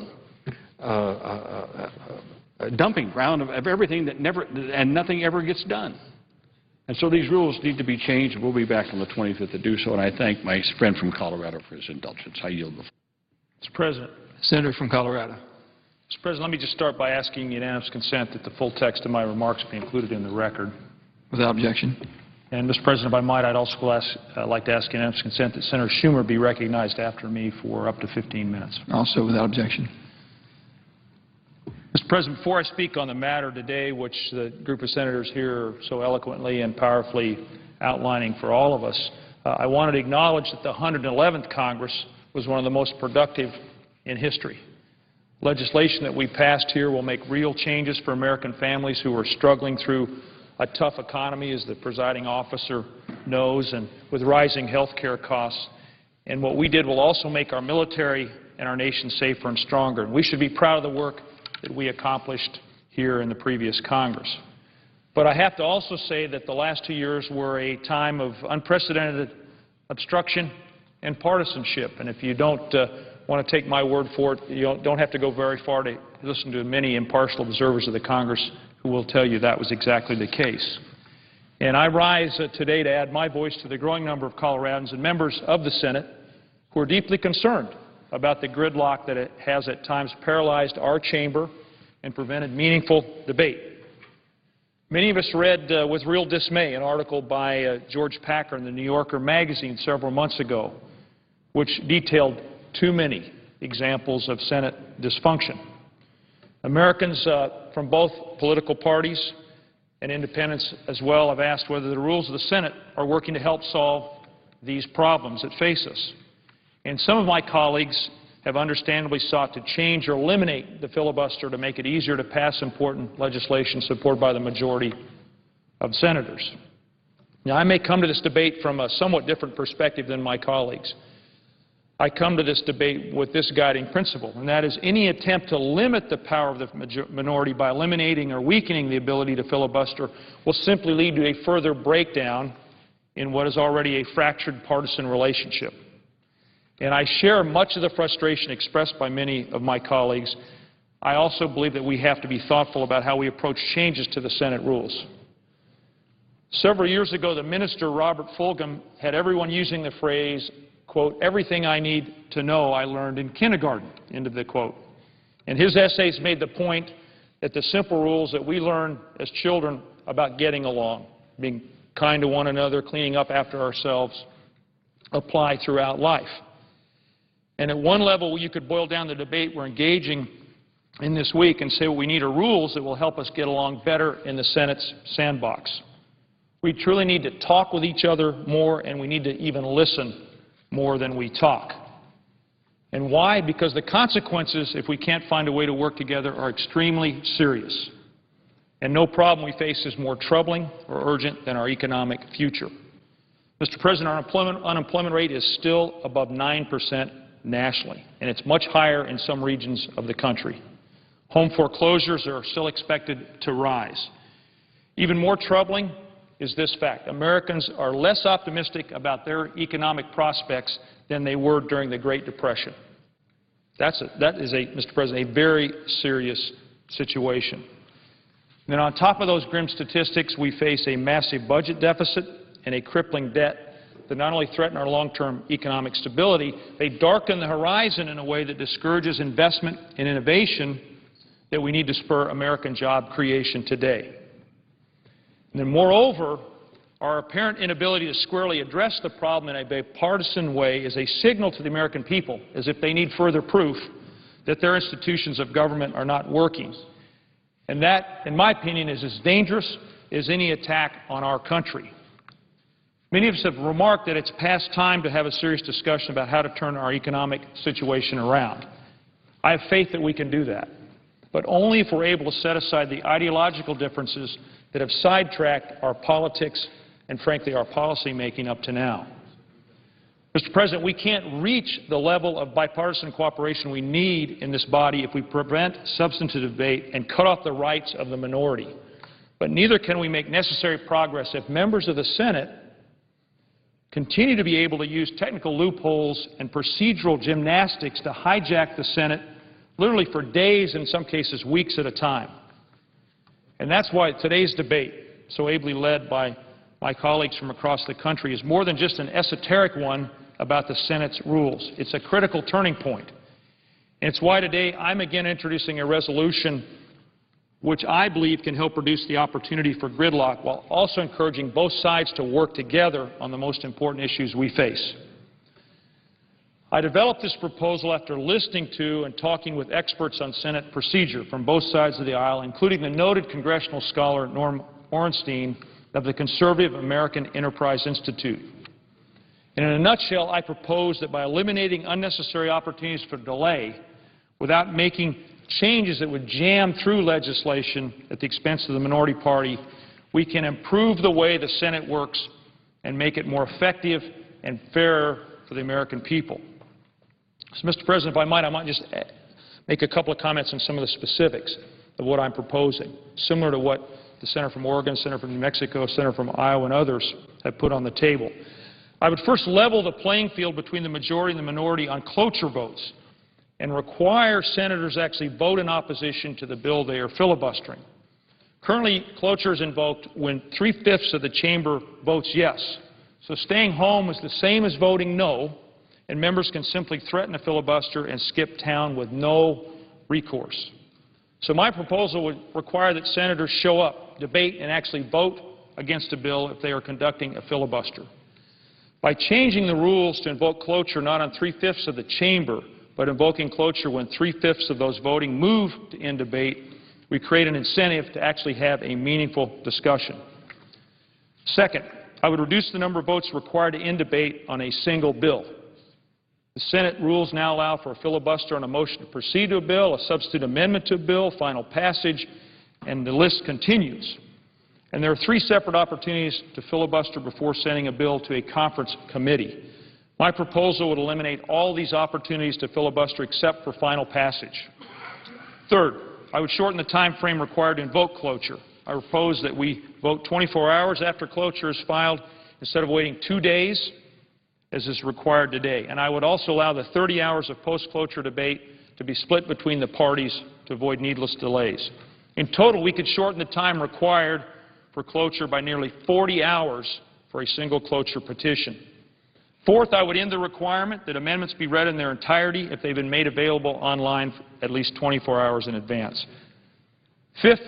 dumping ground of everything that nothing ever gets done. And so these rules need to be changed. We'll be back on the 25th to do so, and I thank my friend from Colorado for his indulgence. I yield the floor. Mr. President. Senator from Colorado. Mr. President, let me just start by asking unanimous consent that the full text of my remarks be included in the record. Without objection. And, Mr. President, if I might, I'd also like to ask unanimous consent that Senator Schumer be recognized after me for up to 15 minutes. Also without objection. Mr. President, before I speak on the matter today, which the group of senators here are so eloquently and powerfully outlining for all of us, I wanted to acknowledge that the 111th Congress was one of the most productive in history. Legislation that we passed here will make real changes for American families who are struggling through a tough economy, as the presiding officer knows, and with rising health care costs. And what we did will also make our military and our nation safer and stronger. And we should be proud of the work that we accomplished here in the previous Congress. But I have to also say that the last 2 years were a time of unprecedented obstruction and partisanship. And if you don't want to take my word for it, you don't have to go very far to listen to many impartial observers of the Congress who will tell you that was exactly the case. And I rise today to add my voice to the growing number of Coloradans and members of the Senate who are deeply concerned about the gridlock that it has at times paralyzed our chamber and prevented meaningful debate. Many of us read with real dismay an article by George Packer in the New Yorker magazine several months ago, which detailed too many examples of Senate dysfunction. Americans from both political parties and independents as well have asked whether the rules of the Senate are working to help solve these problems that face us. And some of my colleagues have understandably sought to change or eliminate the filibuster to make it easier to pass important legislation supported by the majority of senators. Now, I may come to this debate from a somewhat different perspective than my colleagues. I come to this debate with this guiding principle, and that is any attempt to limit the power of the minority by eliminating or weakening the ability to filibuster will simply lead to a further breakdown in what is already a fractured partisan relationship. And I share much of the frustration expressed by many of my colleagues. I also believe that we have to be thoughtful about how we approach changes to the Senate rules. Several years ago, the minister, Robert Fulgham, had everyone using the phrase, quote, "everything I need to know I learned in kindergarten," end of the quote. And his essays made the point that the simple rules that we learn as children about getting along, being kind to one another, cleaning up after ourselves, apply throughout life. And at one level, you could boil down the debate we're engaging in this week and say what we need are rules that will help us get along better in the Senate's sandbox. We truly need to talk with each other more, and we need to even listen more than we talk. And why? Because the consequences, if we can't find a way to work together, are extremely serious. And no problem we face is more troubling or urgent than our economic future. Mr. President, our unemployment rate is still above 9% nationally, and it's much higher in some regions of the country. Home foreclosures are still expected to rise. Even more troubling is this fact. Americans are less optimistic about their economic prospects than they were during the Great Depression. That is, Mr. President, a very serious situation. And then on top of those grim statistics, we face a massive budget deficit and a crippling debt that not only threaten our long-term economic stability, they darken the horizon in a way that discourages investment and innovation that we need to spur American job creation today. And then moreover, our apparent inability to squarely address the problem in a bipartisan way is a signal to the American people, as if they need further proof that their institutions of government are not working. And that, in my opinion, is as dangerous as any attack on our country. Many of us have remarked that it's past time to have a serious discussion about how to turn our economic situation around. I have faith that we can do that, but only if we're able to set aside the ideological differences that have sidetracked our politics and, frankly, our policymaking up to now. Mr. President, we can't reach the level of bipartisan cooperation we need in this body if we prevent substantive debate and cut off the rights of the minority. But neither can we make necessary progress if members of the Senate continue to be able to use technical loopholes and procedural gymnastics to hijack the Senate literally for days, in some cases weeks at a time. And that's why today's debate, so ably led by my colleagues from across the country, is more than just an esoteric one about the Senate's rules. It's a critical turning point. And it's why today I'm again introducing a resolution which I believe can help reduce the opportunity for gridlock while also encouraging both sides to work together on the most important issues we face. I developed this proposal after listening to and talking with experts on Senate procedure from both sides of the aisle, including the noted congressional scholar Norm Ornstein of the Conservative American Enterprise Institute. And in a nutshell, I propose that by eliminating unnecessary opportunities for delay without making changes that would jam through legislation at the expense of the minority party, we can improve the way the Senate works and make it more effective and fairer for the American people. So, Mr. President, if I might just make a couple of comments on some of the specifics of what I'm proposing, similar to what the Senator from Oregon, Senator from New Mexico, Senator from Iowa, and others have put on the table. I would first level the playing field between the majority and the minority on cloture votes and require senators actually vote in opposition to the bill they are filibustering. Currently, cloture is invoked when 3/5 of the chamber votes yes. So staying home is the same as voting no, and members can simply threaten a filibuster and skip town with no recourse. So my proposal would require that senators show up, debate, and actually vote against a bill if they are conducting a filibuster. By changing the rules to invoke cloture not on 3/5 of the chamber, but invoking cloture when 3/5 of those voting move to end debate, we create an incentive to actually have a meaningful discussion. Second, I would reduce the number of votes required to end debate on a single bill. The Senate rules now allow for a filibuster on a motion to proceed to a bill, a substitute amendment to a bill, final passage, and the list continues. And there are 3 separate opportunities to filibuster before sending a bill to a conference committee. My proposal would eliminate all these opportunities to filibuster except for final passage. Third, I would shorten the time frame required to invoke cloture. I propose that we vote 24 hours after cloture is filed instead of waiting 2 days, as is required today. And I would also allow the 30 hours of post-cloture debate to be split between the parties to avoid needless delays. In total, we could shorten the time required for cloture by nearly 40 hours for a single cloture petition. Fourth, I would end the requirement that amendments be read in their entirety if they've been made available online at least 24 hours in advance. Fifth,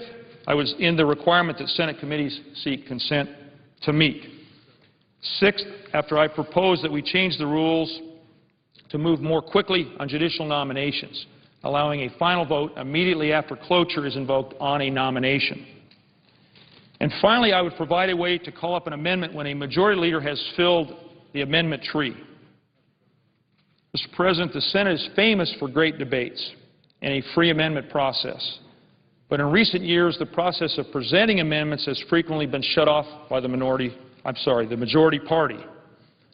I would end the requirement that Senate committees seek consent to meet. Sixth, after I propose that we change the rules to move more quickly on judicial nominations, allowing a final vote immediately after cloture is invoked on a nomination. And finally, I would provide a way to call up an amendment when a majority leader has filled the amendment tree. Mr. President, the Senate is famous for great debates and a free amendment process. But in recent years, the process of presenting amendments has frequently been shut off by the majority party.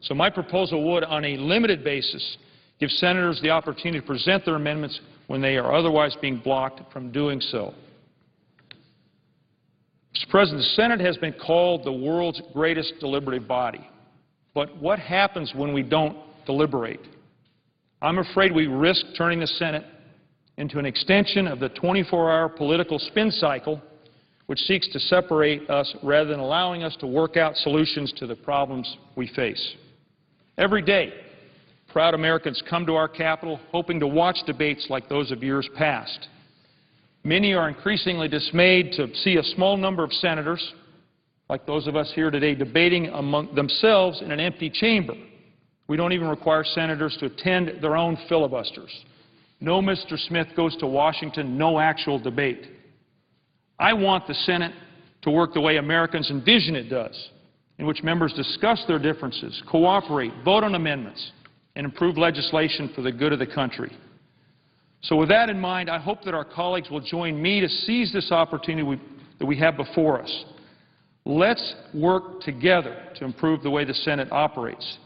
So my proposal would, on a limited basis, give senators the opportunity to present their amendments when they are otherwise being blocked from doing so. Mr. President, the Senate has been called the world's greatest deliberative body. But what happens when we don't deliberate? I'm afraid we risk turning the Senate into an extension of the 24-hour political spin cycle which seeks to separate us rather than allowing us to work out solutions to the problems we face. Every day, proud Americans come to our Capitol hoping to watch debates like those of years past. Many are increasingly dismayed to see a small number of senators, like those of us here today, debating among themselves in an empty chamber. We don't even require senators to attend their own filibusters. No Mr. Smith goes to Washington, no actual debate. I want the Senate to work the way Americans envision it does, in which members discuss their differences, cooperate, vote on amendments, and improve legislation for the good of the country. So with that in mind, I hope that our colleagues will join me to seize this opportunity that we have before us. Let's work together to improve the way the Senate operates.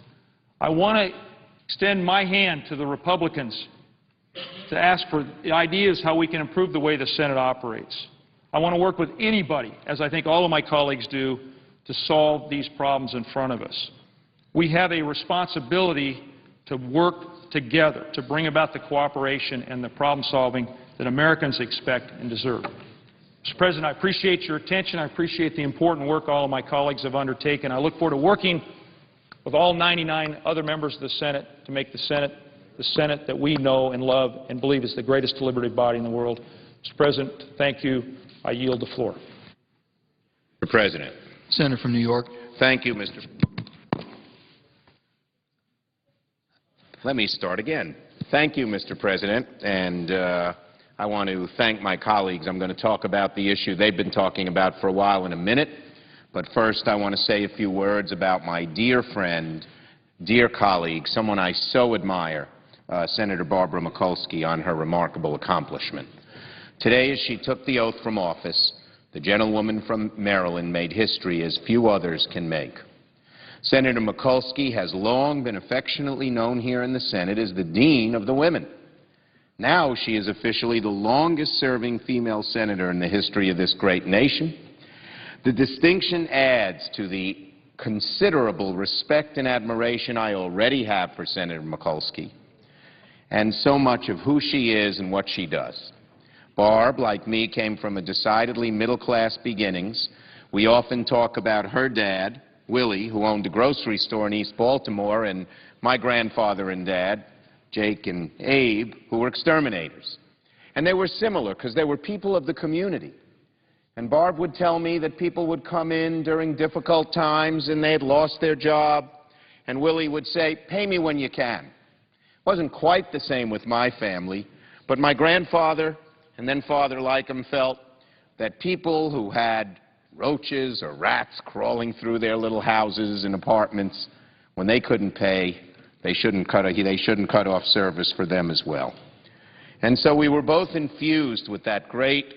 I want to extend my hand to the Republicans to ask for ideas how we can improve the way the Senate operates. I want to work with anybody, as I think all of my colleagues do, to solve these problems in front of us. We have a responsibility to work together to bring about the cooperation and the problem-solving that Americans expect and deserve. Mr. President, I appreciate your attention. I appreciate the important work all of my colleagues have undertaken. I look forward to working with all 99 other members of the Senate to make the Senate that we know and love and believe is the greatest deliberative body in the world. Mr. President, thank you. I yield the floor. Mr. President. Senator from New York. Thank you, Mr. Let me start again. Thank you, Mr. President, and I want to thank my colleagues. I'm going to talk about the issue they've been talking about for a while in a minute, but first I want to say a few words about my dear friend, dear colleague, someone I so admire, Senator Barbara Mikulski, on her remarkable accomplishment. Today, as she took the oath from office, the gentlewoman from Maryland made history as few others can make. Senator Mikulski has long been affectionately known here in the Senate as the Dean of the Women. Now she is officially the longest-serving female senator in the history of this great nation. The distinction adds to the considerable respect and admiration I already have for Senator Mikulski, and so much of who she is and what she does. Barb, like me, came from a decidedly middle-class beginnings. We often talk about her dad, Willie, who owned a grocery store in East Baltimore, and my grandfather and dad, Jake and Abe, who were exterminators. And they were similar because they were people of the community. And Barb would tell me that people would come in during difficult times and they had lost their job, and Willie would say, "Pay me when you can." It wasn't quite the same with my family, but my grandfather and then Father Lycum felt that people who had roaches or rats crawling through their little houses and apartments, when they couldn't pay, they shouldn't cut off service for them as well. And so we were both infused with that great,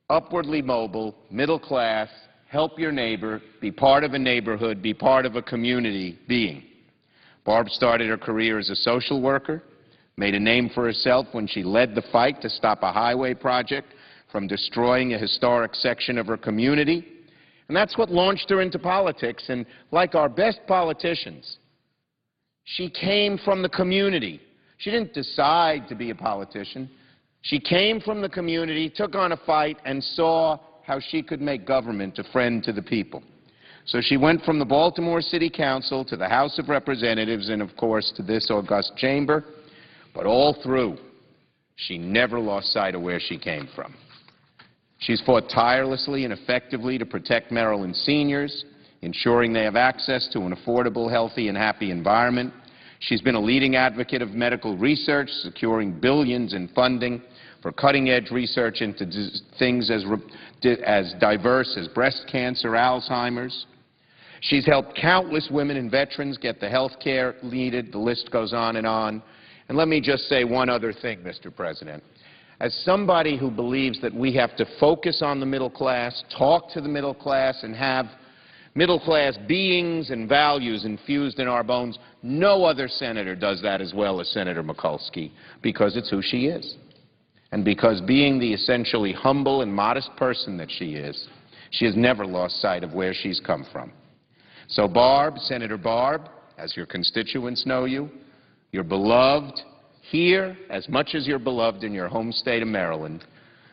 upwardly mobile, middle class, help your neighbor, be part of a neighborhood, be part of a community being. Barb started her career as a social worker, made a name for herself when she led the fight to stop a highway project from destroying a historic section of her community. And that's what launched her into politics. And like our best politicians, she came from the community. She didn't decide to be a politician. She came from the community, took on a fight, and saw how she could make government a friend to the people. So she went from the Baltimore City Council to the House of Representatives and, of course, to this august chamber. But all through, she never lost sight of where she came from. She's fought tirelessly and effectively to protect Maryland's seniors, ensuring they have access to an affordable, healthy, and happy environment. She's been a leading advocate of medical research, securing billions in funding for cutting-edge research into things as diverse as breast cancer, Alzheimer's. She's helped countless women and veterans get the health care needed. The list goes on. And let me just say one other thing, Mr. President. As somebody who believes that we have to focus on the middle class, talk to the middle class, and have middle-class beings and values infused in our bones, no other senator does that as well as Senator Mikulski, because it's who she is. And because being the essentially humble and modest person that she is, she has never lost sight of where she's come from. So Barb, Senator Barb, as your constituents know you, you're beloved here as much as you're beloved in your home state of Maryland.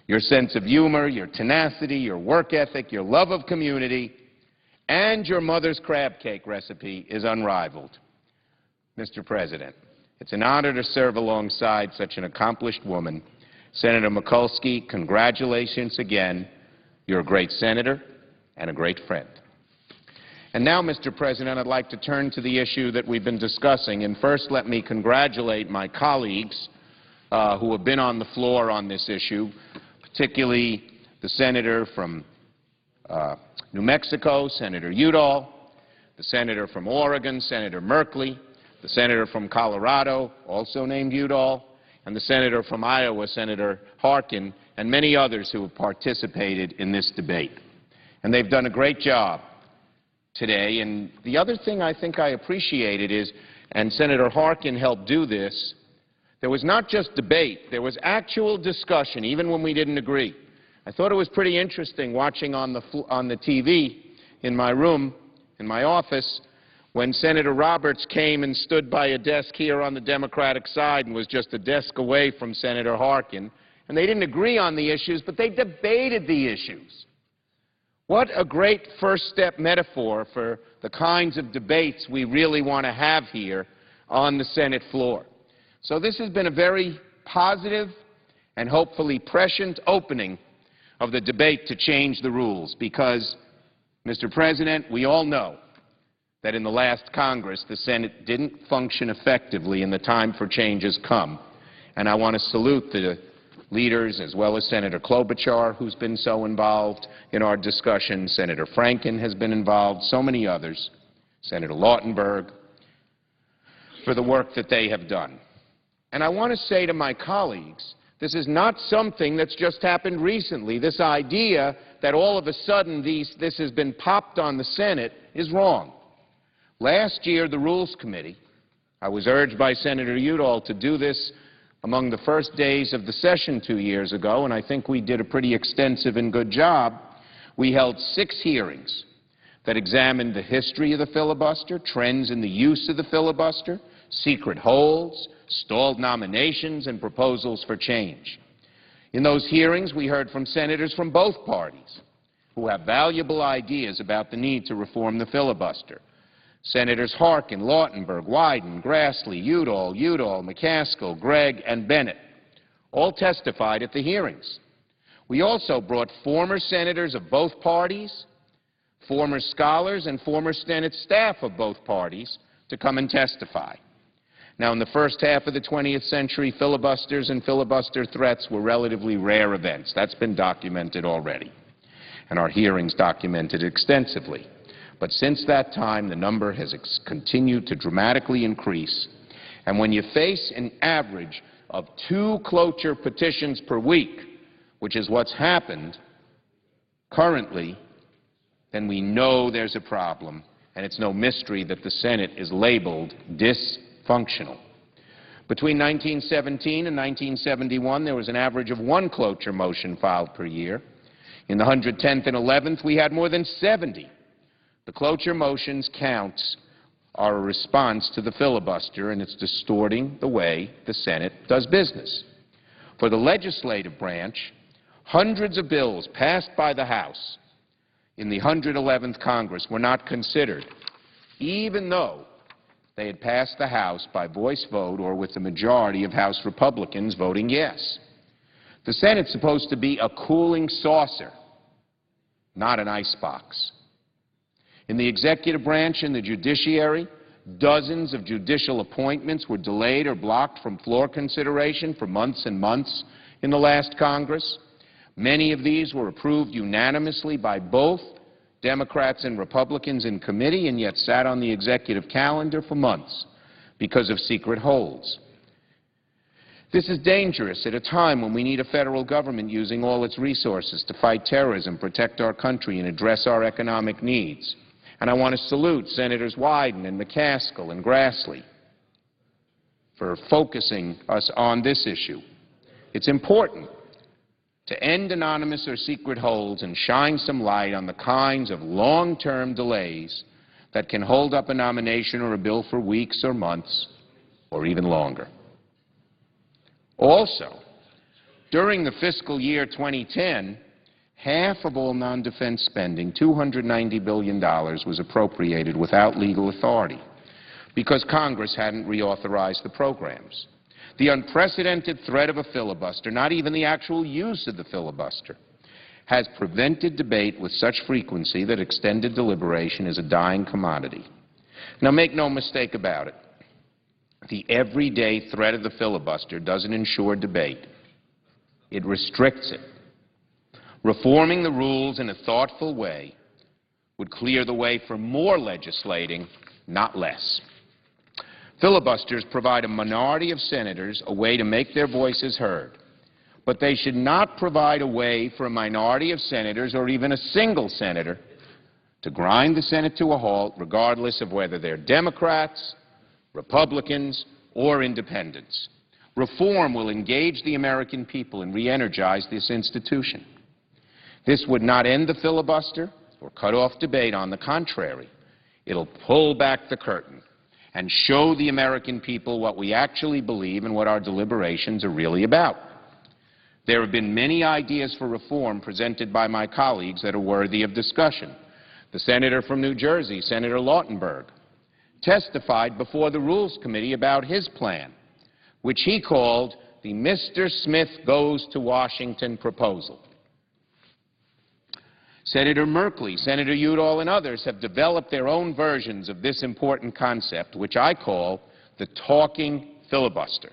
Your sense of humor, your tenacity, your work ethic, your love of community, and your mother's crab cake recipe is unrivaled. Mr. President, it's an honor to serve alongside such an accomplished woman. Senator Mikulski, congratulations again. You're a great senator and a great friend. And now, Mr. President, I'd like to turn to the issue that we've been discussing. And first, let me congratulate my colleagues who have been on the floor on this issue, particularly the senator from New Mexico, Senator Udall, the senator from Oregon, Senator Merkley, the senator from Colorado, also named Udall, and the senator from Iowa, Senator Harkin, and many others who have participated in this debate. And they've done a great job today. And the other thing I think I appreciated is, and Senator Harkin helped do this, there was not just debate, there was actual discussion, even when we didn't agree. I thought it was pretty interesting watching on the TV in my room, in my office, when Senator Roberts came and stood by a desk here on the Democratic side and was just a desk away from Senator Harkin. And they didn't agree on the issues, but they debated the issues. What a great first step metaphor for the kinds of debates we really want to have here on the Senate floor. So this has been a very positive and hopefully prescient opening of the debate to change the rules because, Mr. President, we all know that in the last Congress the Senate didn't function effectively and the time for change has come. And I want to salute the leaders as well as Senator Klobuchar, who's been so involved in our discussion. Senator Franken has been involved, so many others, Senator Lautenberg, for the work that they have done. And I want to say to my colleagues, this is not something that's just happened recently. This idea that all of a sudden this has been popped on the Senate is wrong. Last year, the Rules Committee, I was urged by Senator Udall to do this among the first days of the session 2 years ago, and I think we did a pretty extensive and good job. We held 6 hearings that examined the history of the filibuster, trends in the use of the filibuster, secret holds, stalled nominations, and proposals for change. In those hearings, we heard from senators from both parties who have valuable ideas about the need to reform the filibuster. Senators Harkin, Lautenberg, Wyden, Grassley, Udall, McCaskill, Gregg, and Bennett all testified at the hearings. We also brought former senators of both parties, former scholars, and former Senate staff of both parties to come and testify. Now, in the first half of the 20th century, filibusters and filibuster threats were relatively rare events. That's been documented already, and our hearings documented extensively. But since that time, the number has continued to dramatically increase. And when you face an average of 2 cloture petitions per week, which is what's happened currently, then we know there's a problem, and it's no mystery that the Senate is labeled dysfunctional. Between 1917 and 1971, there was an average of one cloture motion filed per year. In the 110th and 11th, we had more than 70. The cloture motions counts are a response to the filibuster, and it's distorting the way the Senate does business. For the legislative branch, hundreds of bills passed by the House in the 111th Congress were not considered, even though they had passed the House by voice vote or with the majority of House Republicans voting yes. The Senate's supposed to be a cooling saucer, not an icebox. In the executive branch and the judiciary, dozens of judicial appointments were delayed or blocked from floor consideration for months and months in the last Congress. Many of these were approved unanimously by both Democrats and Republicans in committee and yet sat on the executive calendar for months because of secret holds. This is dangerous at a time when we need a federal government using all its resources to fight terrorism, protect our country, and address our economic needs. And I want to salute Senators Wyden and McCaskill and Grassley for focusing us on this issue. It's important to end anonymous or secret holds and shine some light on the kinds of long-term delays that can hold up a nomination or a bill for weeks or months or even longer. Also, during the fiscal year 2010, half of all non-defense spending, $290 billion, was appropriated without legal authority because Congress hadn't reauthorized the programs. The unprecedented threat of a filibuster, not even the actual use of the filibuster, has prevented debate with such frequency that extended deliberation is a dying commodity. Now, make no mistake about it. The everyday threat of the filibuster doesn't ensure debate. It restricts it. Reforming the rules in a thoughtful way would clear the way for more legislating, not less. Filibusters provide a minority of senators a way to make their voices heard, but they should not provide a way for a minority of senators or even a single senator to grind the Senate to a halt, regardless of whether they're Democrats, Republicans, or independents. Reform will engage the American people and re-energize this institution. This would not end the filibuster or cut off debate. On the contrary, it'll pull back the curtain and show the American people what we actually believe and what our deliberations are really about. There have been many ideas for reform presented by my colleagues that are worthy of discussion. The senator from New Jersey, Senator Lautenberg, testified before the Rules Committee about his plan, which he called the Mr. Smith Goes to Washington proposal. Senator Merkley, Senator Udall, and others have developed their own versions of this important concept, which I call the talking filibuster.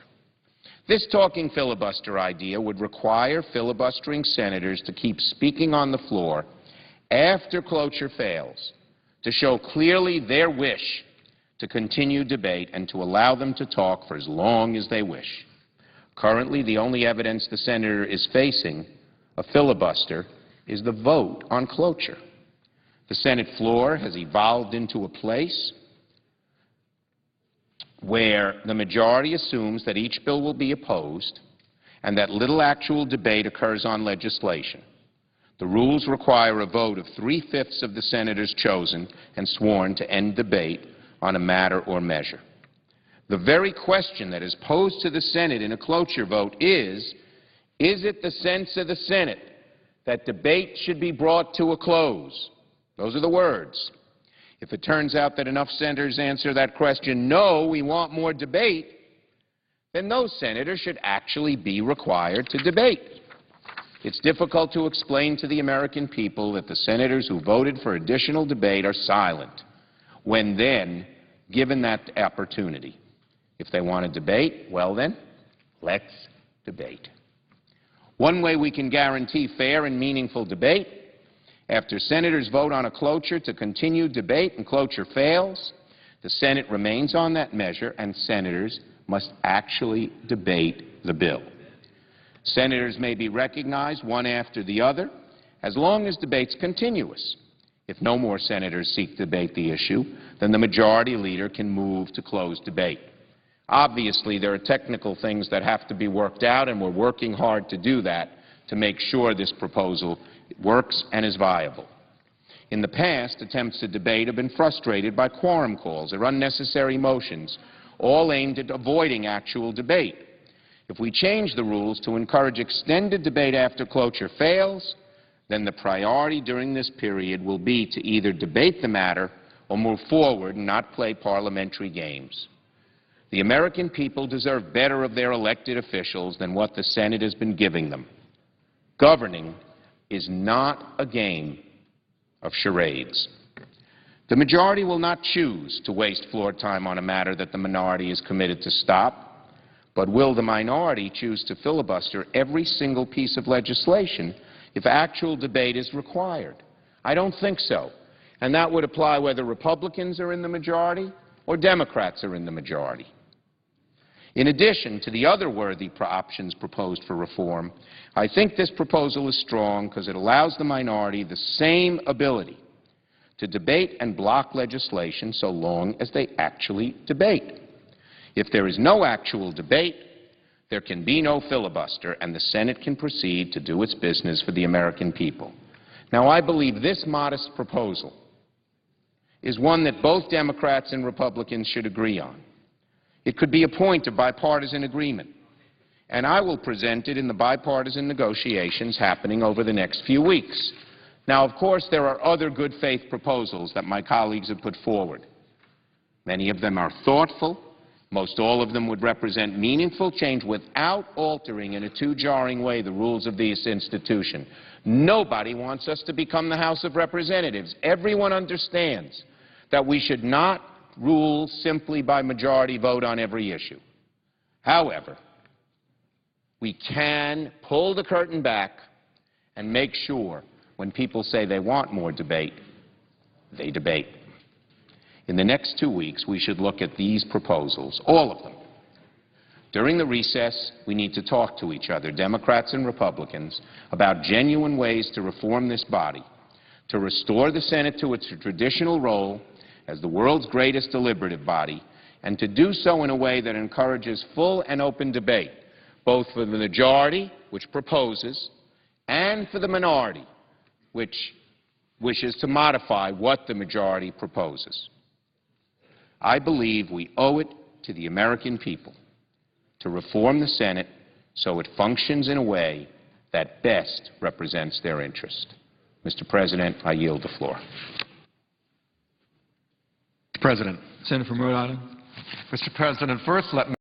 This talking filibuster idea would require filibustering senators to keep speaking on the floor after cloture fails, to show clearly their wish to continue debate and to allow them to talk for as long as they wish. Currently, the only evidence the senator is facing a filibuster is the vote on cloture. The Senate floor has evolved into a place where the majority assumes that each bill will be opposed and that little actual debate occurs on legislation. The rules require a vote of 3/5 of the senators chosen and sworn to end debate on a matter or measure. The very question that is posed to the Senate in a cloture vote is it the sense of the Senate that debate should be brought to a close? Those are the words. If it turns out that enough senators answer that question, no, we want more debate, then those senators should actually be required to debate. It's difficult to explain to the American people that the senators who voted for additional debate are silent when then given that opportunity. If they want to debate, well then, let's debate. One way we can guarantee fair and meaningful debate, after senators vote on a cloture to continue debate and cloture fails, the Senate remains on that measure and senators must actually debate the bill. Senators may be recognized one after the other as long as debate's continuous. If no more senators seek to debate the issue, then the majority leader can move to close debate. Obviously, there are technical things that have to be worked out, and we're working hard to do that to make sure this proposal works and is viable. In the past, attempts to debate have been frustrated by quorum calls or unnecessary motions, all aimed at avoiding actual debate. If we change the rules to encourage extended debate after cloture fails, then the priority during this period will be to either debate the matter or move forward and not play parliamentary games. The American people deserve better of their elected officials than what the Senate has been giving them. Governing is not a game of charades. The majority will not choose to waste floor time on a matter that the minority is committed to stop, but will the minority choose to filibuster every single piece of legislation if actual debate is required? I don't think so. And that would apply whether Republicans are in the majority or Democrats are in the majority. In addition to the other worthy options proposed for reform, I think this proposal is strong because it allows the minority the same ability to debate and block legislation so long as they actually debate. If there is no actual debate, there can be no filibuster, and the Senate can proceed to do its business for the American people. Now, I believe this modest proposal is one that both Democrats and Republicans should agree on. It could be a point of bipartisan agreement, and I will present it in the bipartisan negotiations happening over the next few weeks. Now, of course, there are other good faith proposals that my colleagues have put forward. Many of them are thoughtful. Most all of them would represent meaningful change without altering in a too jarring way the rules of this institution. Nobody wants us to become the House of Representatives. Everyone understands that we should not rule simply by majority vote on every issue. However, we can pull the curtain back and make sure when people say they want more debate, they debate. In the next 2 weeks, we should look at these proposals, all of them. During the recess, we need to talk to each other, Democrats and Republicans, about genuine ways to reform this body, to restore the Senate to its traditional role as the world's greatest deliberative body, and to do so in a way that encourages full and open debate, both for the majority, which proposes, and for the minority, which wishes to modify what the majority proposes. I believe we owe it to the American people to reform the Senate so it functions in a way that best represents their interest. Mr. President, I yield the floor. Mr. President. Senator from Rhode Island. Mr. President, first let me